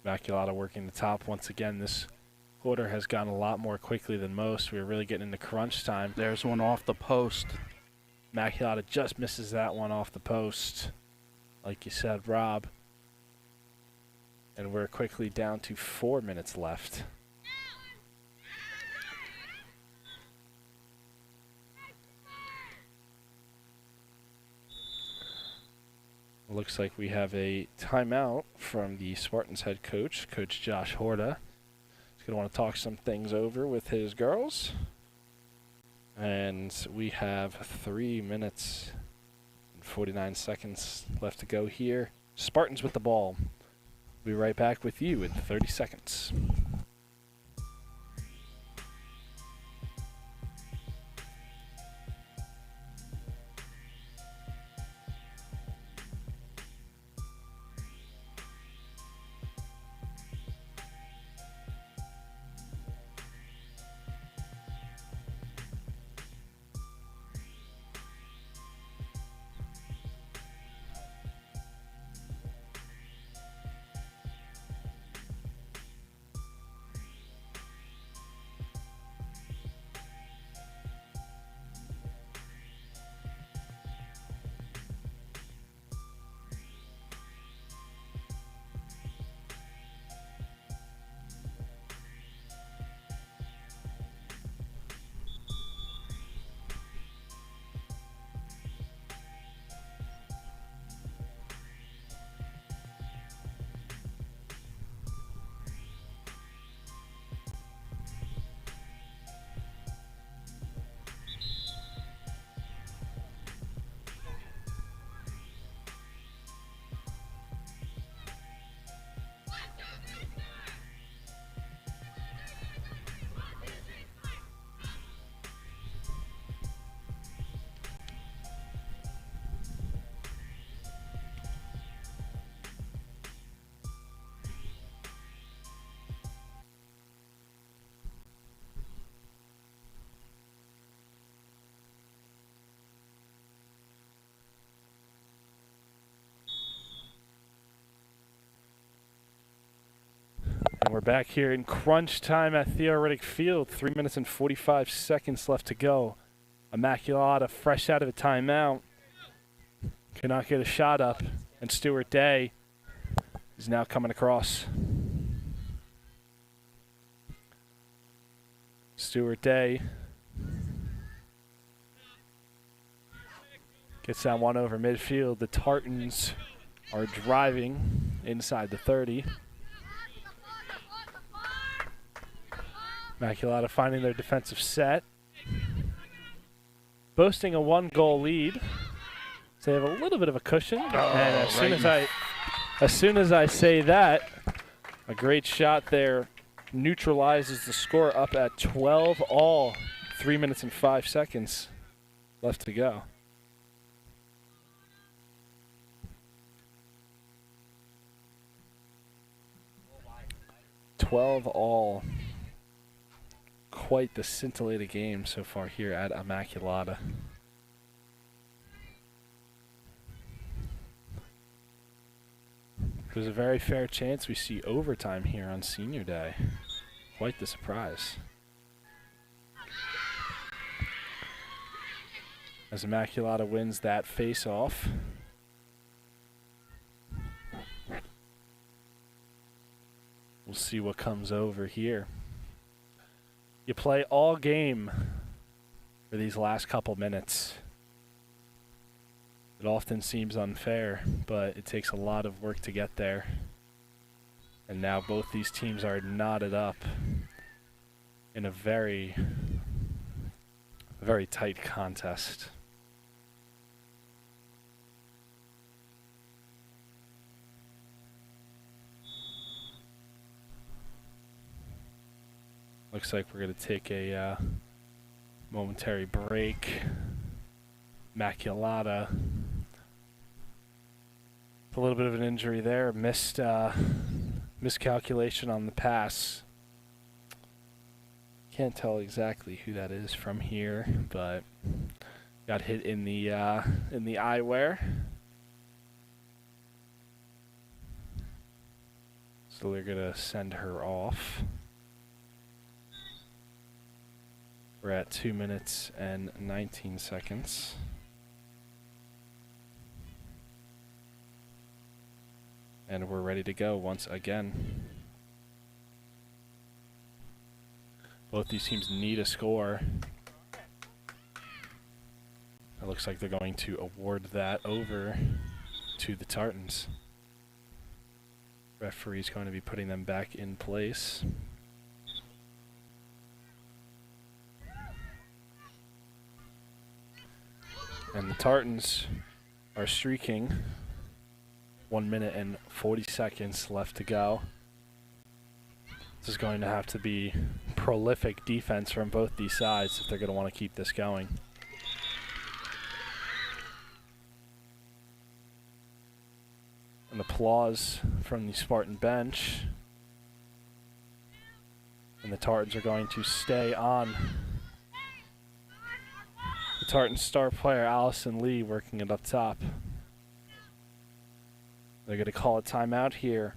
Immaculata working the top once again. This quarter has gone a lot more quickly than most. We're really getting into crunch time. There's one off the post. Immaculata just misses that one off the post, like you said, Rob. And we're quickly down to 4 minutes left. Looks like we have a timeout from the Spartans head coach, Coach Josh Horta. He's going to want to talk some things over with his girls. And we have 3 minutes and 49 seconds left to go here. Spartans with the ball. We'll be right back with you in 30 seconds. And we're back here in crunch time at Theoretic Field. 3 minutes and 45 seconds left to go. Immaculata fresh out of a timeout. Cannot get a shot up. And Stuart Day is now coming across. Stuart Day gets that one over midfield. The Tartans are driving inside the 30. Immaculata finding their defensive set. Boasting a 1-goal lead. So they have a little bit of a cushion. And as soon as I say that, a great shot there neutralizes the score up at 12-all. 3 minutes and 5 seconds left to go. All. Quite the scintillating game so far here at Immaculata. There's a very fair chance we see overtime here on Senior Day. Quite the surprise. As Immaculata wins that face-off. We'll see what comes over here. You play all game for these last couple minutes. It often seems unfair, but it takes a lot of work to get there. And now both these teams are knotted up in a very, very tight contest. Looks like we're going to take a momentary break. Immaculata. A little bit of an injury there. Miscalculation on the pass. Can't tell exactly who that is from here, but got hit in the eyewear. So they're going to send her off. We're at 2 minutes and 19 seconds. And we're ready to go once again. Both these teams need a score. It looks like they're going to award that over to the Tartans. Referee's going to be putting them back in place. And the Tartans are streaking. 1 minute and 40 seconds left to go. This is going to have to be prolific defense from both these sides if they're going to want to keep this going. An applause from the Spartan bench. And the Tartans are going to stay on. The Tartans star player Allison Lee working it up top. They're going to call a timeout here.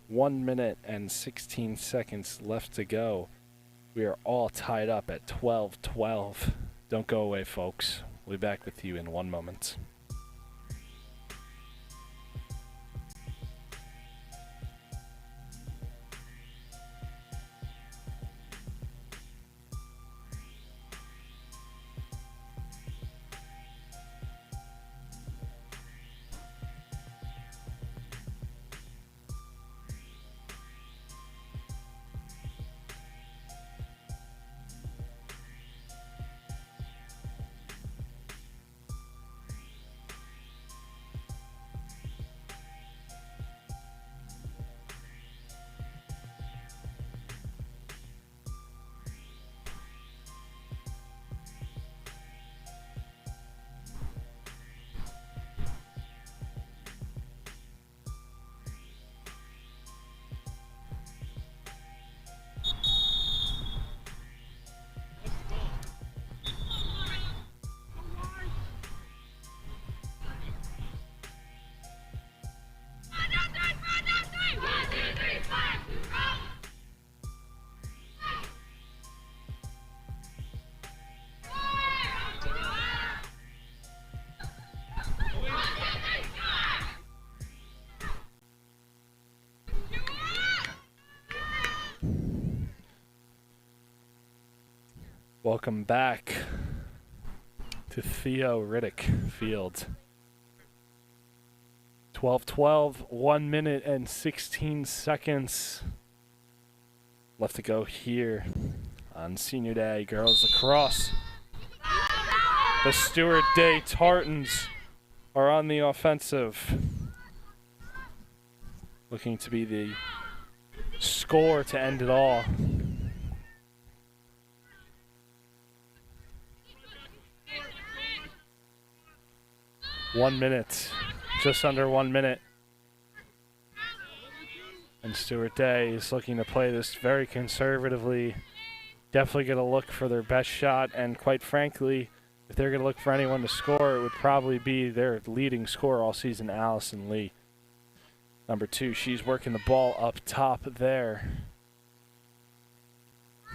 1 minute and 16 seconds left to go. We are all tied up at 12-12. Don't go away, folks. We'll be back with you in 1 moment. Welcome back to Theo Riddick Field. 12-12, 1 minute and 16 seconds left to go here on Senior Day Girls Lacrosse. The Stuart Day Tartans are on the offensive, looking to be the score to end it all. One minute, just under 1 minute. And Stuart Day is looking to play this very conservatively. Definitely going to look for their best shot, and quite frankly, if they're going to look for anyone to score, it would probably be their leading scorer all season, Allison Lee. Number 2, she's working the ball up top there.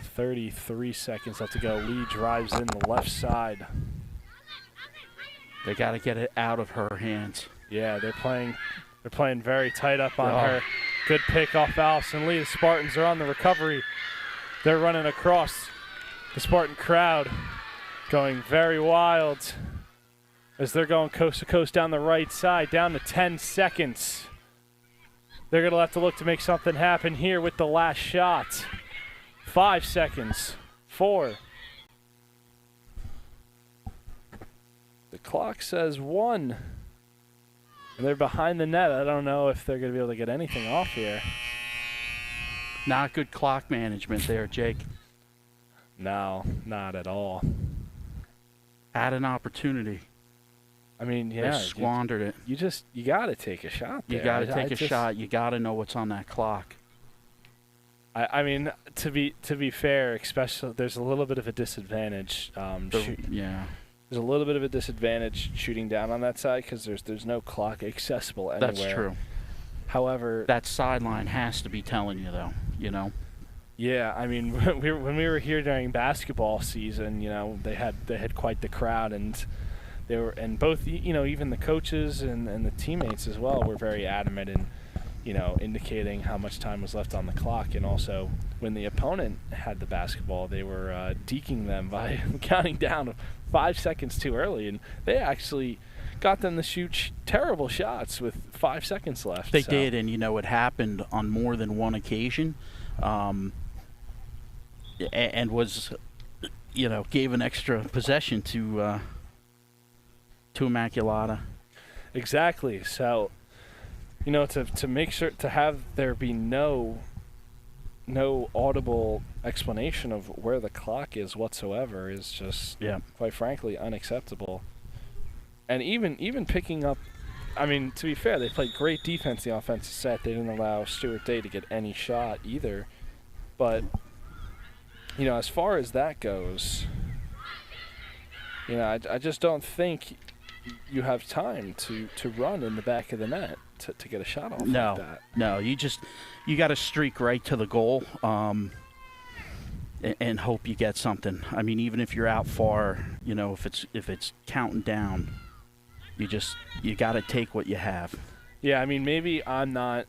33 seconds left to go. Lee drives in the left side. They got to get it out of her hands. Yeah, they're playing very tight up on her. Good pick off Allison Lee. The Spartans are on the recovery. They're running across the Spartan crowd, going very wild as they're going coast to coast down the right side, down to 10 seconds. They're going to have to look to make something happen here with the last shot. 5 seconds. 4. The clock says 1. And they're behind the net. I don't know if they're going to be able to get anything off here. Not good clock management there, Jake. No, not at all. Had an opportunity. I mean, They yeah. squandered it. You got to take a shot there. You got to take a shot. You got to know what's on that clock. I mean, to be fair, especially there's a little bit of a disadvantage. Yeah. There's a little bit of a disadvantage shooting down on that side because there's no clock accessible anywhere. That's true. However, that sideline has to be telling you, though. You know. Yeah, I mean, when we were here during basketball season, you know, they had quite the crowd, and both, you know, even the coaches and the teammates as well were very adamant in, you know, indicating how much time was left on the clock. And also, when the opponent had the basketball, they were deking them by counting down 5 seconds too early, and they actually got them to shoot terrible shots with 5 seconds left. They did, and you know, it happened on more than one occasion, and was, you know, gave an extra possession to Immaculata. Exactly. So, you know, to make sure to have there be no audible explanation of where the clock is whatsoever is just, quite frankly, unacceptable. And even picking up, I mean, to be fair, they played great defense the offensive set. They didn't allow Stuart Day to get any shot either. But, you know, as far as that goes, you know, I just don't think you have time to run in the back of the net to get a shot off like that. No, you got to streak right to the goal and hope you get something. I mean, even if you're out far, you know, if it's counting down, you got to take what you have. Yeah, I mean, maybe I'm not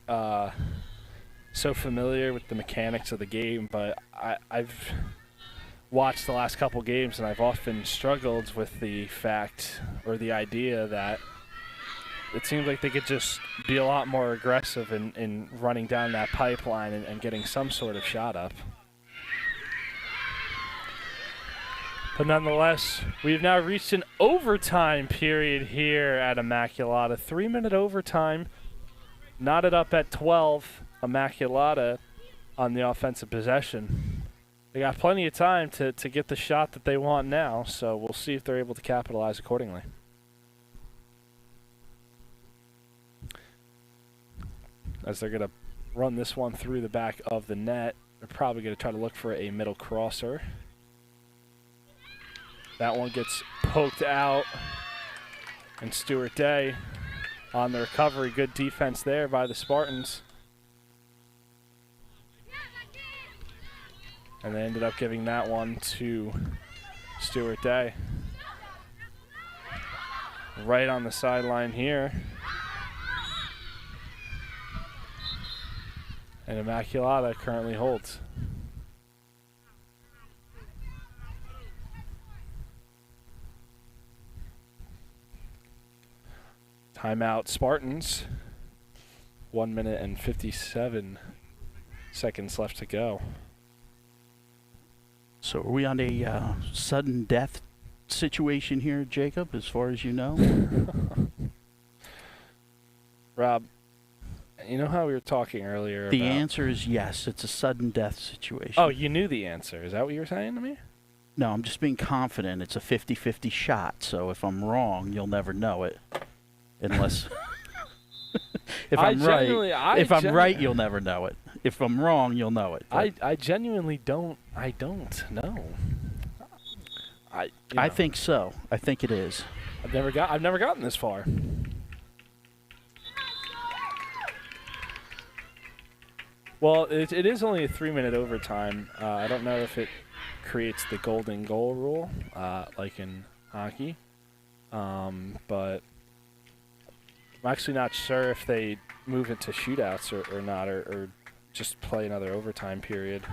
so familiar with the mechanics of the game, but I've watched the last couple games, and I've often struggled with the fact or the idea that it seems like they could just be a lot more aggressive in running down that pipeline and getting some sort of shot up. But nonetheless, we've now reached an overtime period here at Immaculata. 3-minute overtime. Knotted up at 12. Immaculata on the offensive possession. They got plenty of time to get the shot that they want now, so we'll see if they're able to capitalize accordingly. As they're going to run this one through the back of the net, they're probably going to try to look for a middle crosser. That one gets poked out, and Stuart Day on the recovery. Good defense there by the Spartans. And they ended up giving that one to Stuart Day. Right on the sideline here. And Immaculata currently holds. Timeout Spartans. 1 minute and 57 seconds left to go. So are we on a sudden death situation here, Jacob, as far as you know? Rob, you know how we were talking earlier The about... answer is yes. It's a sudden death situation. Oh, you knew the answer. Is that what you were saying to me? No, I'm just being confident. It's a 50-50 shot, so if I'm wrong, you'll never know it. Unless... if I'm right, you'll never know it. If I'm wrong, you'll know it. I genuinely don't know. I think so. I think it is. I've never gotten this far. Well, it is only a 3-minute overtime. I don't know if it creates the golden goal rule, like in hockey. But I'm actually not sure if they move it to shootouts or not, or just play another overtime period.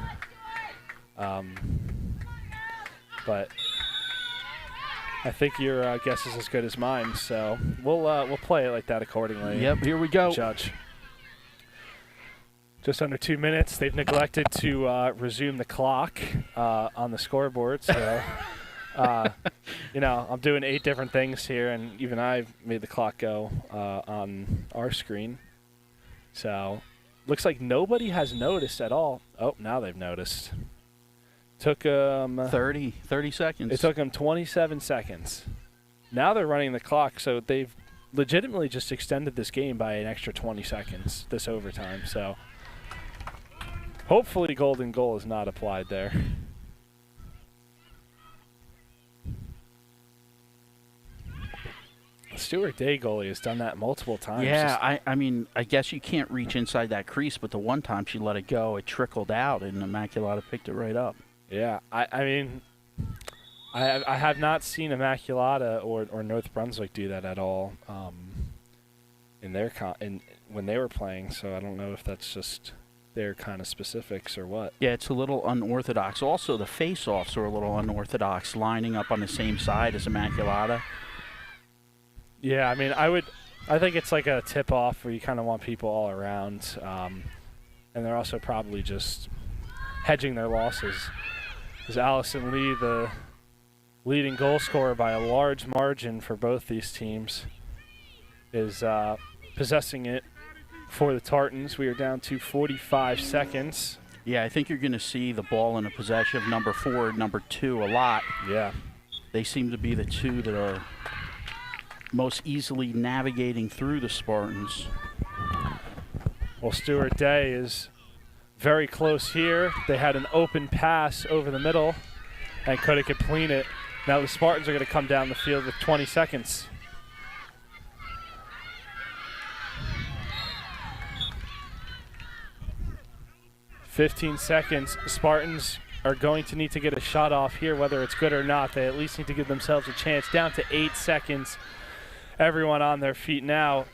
But I think your guess is as good as mine, so we'll play it like that accordingly. Yep, here we go. Judge. Just under 2 minutes. They've neglected to resume the clock on the scoreboard, so I'm doing 8 different things here, and even I made the clock go on our screen. So looks like nobody has noticed at all. Oh, now they've noticed. Took 30 seconds. It took them 27 seconds. Now they're running the clock, so they've legitimately just extended this game by an extra 20 seconds, this overtime. So hopefully golden goal is not applied there. Stuart Day goalie has done that multiple times. Yeah, I mean, I guess you can't reach inside that crease, but the one time she let it go, it trickled out, and Immaculata picked it right up. Yeah, I mean, I have not seen Immaculata or North Brunswick do that at all in their when they were playing. So I don't know if that's just their kind of specifics or what. Yeah, it's a little unorthodox. Also, the face-offs are a little unorthodox, lining up on the same side as Immaculata. Yeah, I mean, I think it's like a tip-off where you kind of want people all around, and they're also probably just hedging their losses. Is Allison Lee the leading goal scorer by a large margin for both these teams, is possessing it for the Tartans. We are down to 45 seconds. Yeah, I think you're going to see the ball in the possession of number 4 and number 2 a lot. Yeah. They seem to be the two that are most easily navigating through the Spartans. Well, Stuart Day is very close here. They had an open pass over the middle and couldn't complete it. Now the Spartans are going to come down the field with 20 seconds. "15 seconds. Spartans are going to need to get a shot off here, whether it's good or not. They at least need to give themselves a chance. Down to 8 seconds. Everyone on their feet now.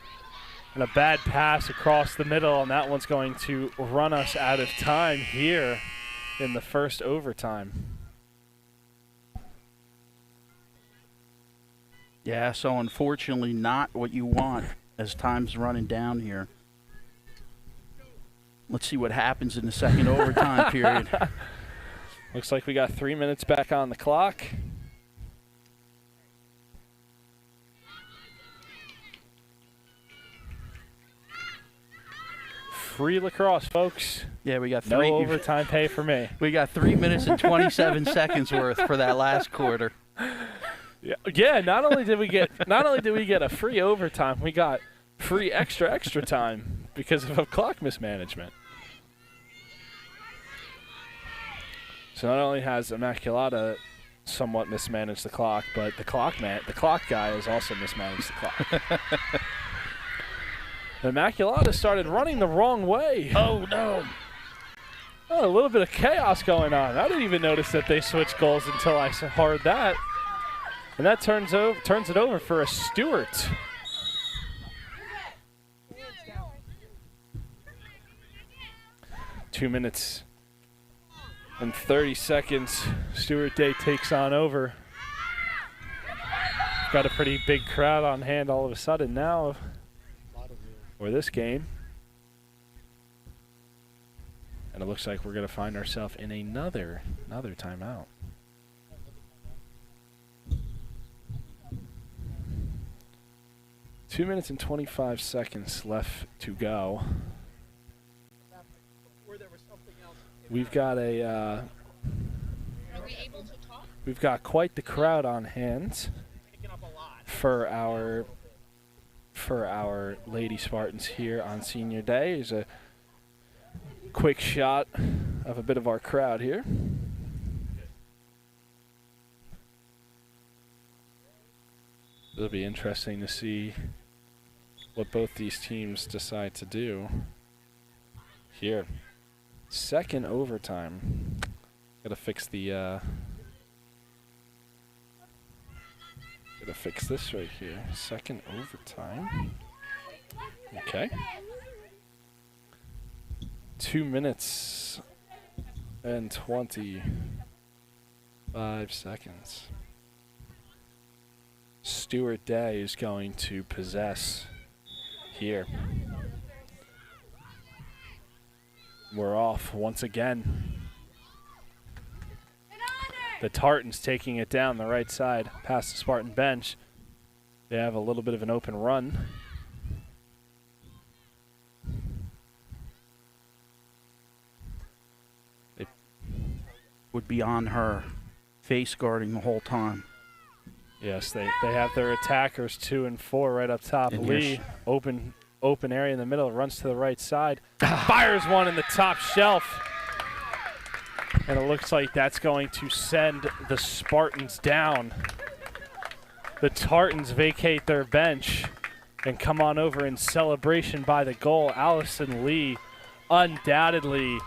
And a bad pass across the middle, and that one's going to run us out of time here in the first overtime. Yeah, so unfortunately not what you want as time's running down here. Let's see what happens in the second overtime period. Looks like we got 3 minutes back on the clock. Free lacrosse, folks. Yeah, we got no overtime pay for me. We got 3 minutes and 27 seconds worth for that last quarter. Yeah. Not only did we get a free overtime, we got free extra time because of clock mismanagement. So not only has Immaculata somewhat mismanaged the clock, but the clock guy has also mismanaged the clock. Immaculata started running the wrong way. Oh, no. Oh, a little bit of chaos going on. I didn't even notice that they switched goals until I heard that. And that turns it over for a Stuart. Two minutes and 30 seconds. Stuart Day takes on over. got a pretty big crowd on hand all of a sudden now for this game. And it looks like we're going to find ourselves in another timeout. Two minutes and 25 seconds left to go. We've got we've got quite the crowd on hand for our Lady Spartans here on Senior Day. There's a quick shot of a bit of our crowd here. It'll be interesting to see what both these teams decide to do here. Second overtime. Gotta fix the gotta fix this right here. Second overtime. Okay. 2 minutes and 25 seconds. Stuart Day is going to possess here. We're off once again. The Tartans taking it down the right side past the Spartan bench. They have a little bit of an open run. It would be on her, face guarding the whole time. Yes, they have their attackers 2 and 4 right up top. And Lee, open area in the middle, runs to the right side, fires one in the top shelf. And it looks like that's going to send the Spartans down. The Tartans vacate their bench and come on over in celebration by the goal. Allison Lee undoubtedly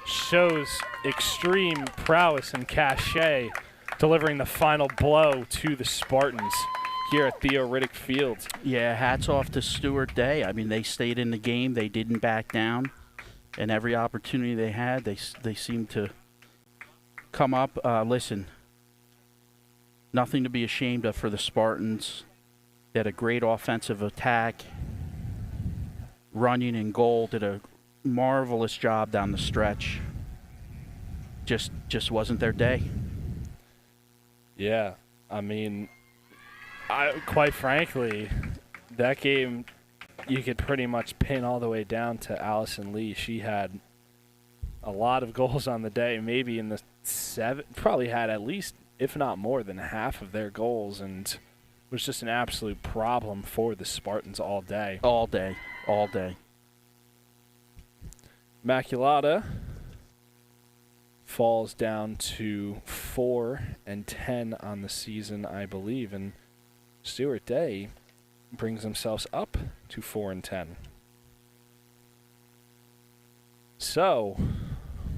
shows extreme prowess and cachet, delivering the final blow to the Spartans here at Theo Riddick Field. Yeah, hats off to Stuart Day. I mean, they stayed in the game. They didn't back down. And every opportunity they had, they seemed to come up. Listen, nothing to be ashamed of for the Spartans. They had a great offensive attack. Runyon and goal did a marvelous job down the stretch. Just wasn't their day. Yeah, I mean, quite frankly, that game you could pretty much pin all the way down to Allison Lee. She had a lot of goals on the day, maybe in the probably had at least, if not more than half of their goals, and was just an absolute problem for the Spartans all day. All day. Immaculata falls down to 4 and 10 on the season, I believe, and Stuart Day brings themselves up to 4 and 10. So,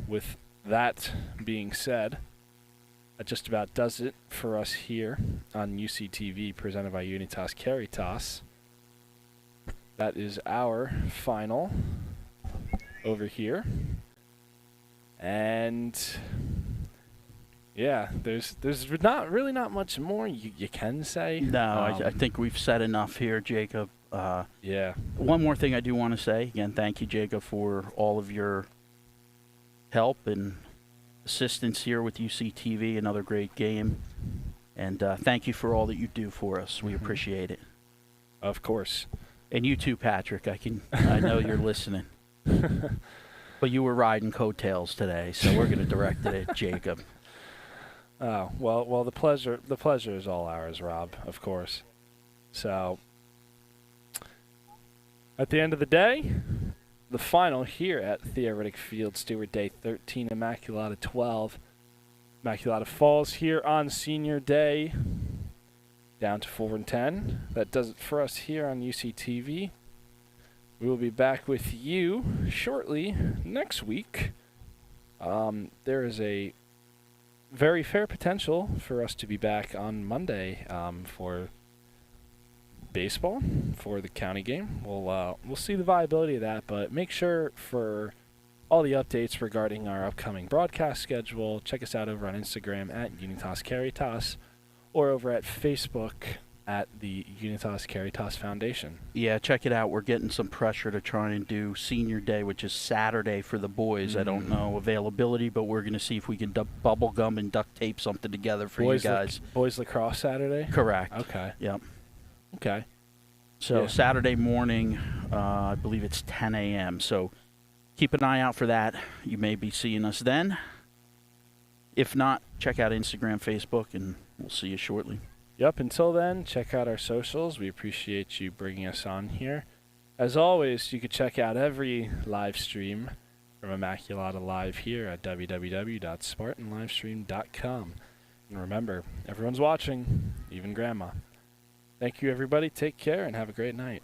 with that being said, that just about does it for us here on UCTV, presented by Unitas Caritas. That is our final over here. And yeah, there's not much more you can say. No, I think we've said enough here, Jacob. Yeah. One more thing I do want to say. Again, thank you, Jacob, for all of your help and assistance here with UCTV. Another great game. And thank you for all that you do for us. We appreciate it. Of course. And you too, Patrick. I know you're listening. But you were riding coattails today, so we're going to direct it at Jacob. Oh, well, the pleasure is all ours, Rob, of course. So, at the end of the day, the final here at Theo Riddick Field, Stuart Day 13, Immaculata 12. Immaculata falls here on Senior Day, down to 4 and 10. That does it for us here on UCTV. We will be back with you shortly next week. There is a very fair potential for us to be back on Monday for baseball, for the county game. We'll see the viability of that, but make sure for all the updates regarding our upcoming broadcast schedule, check us out over on Instagram at Unitas Caritas or over at Facebook at the Unitas Caritas Foundation. Yeah, check it out. We're getting some pressure to try and do Senior Day, which is Saturday for the boys. I don't know availability, but we're going to see if we can bubble gum and duct tape something together for you guys. Boys Lacrosse Saturday? Correct. Okay. Yep. Okay. So Yeah. Saturday morning, I believe it's 10 a.m. So keep an eye out for that. You may be seeing us then. If not, check out Instagram, Facebook, and we'll see you shortly. Yep, until then, check out our socials. We appreciate you bringing us on here. As always, you can check out every live stream from Immaculata Live here at www.spartanlivestream.com. And remember, everyone's watching, even Grandma. Thank you, everybody. Take care and have a great night.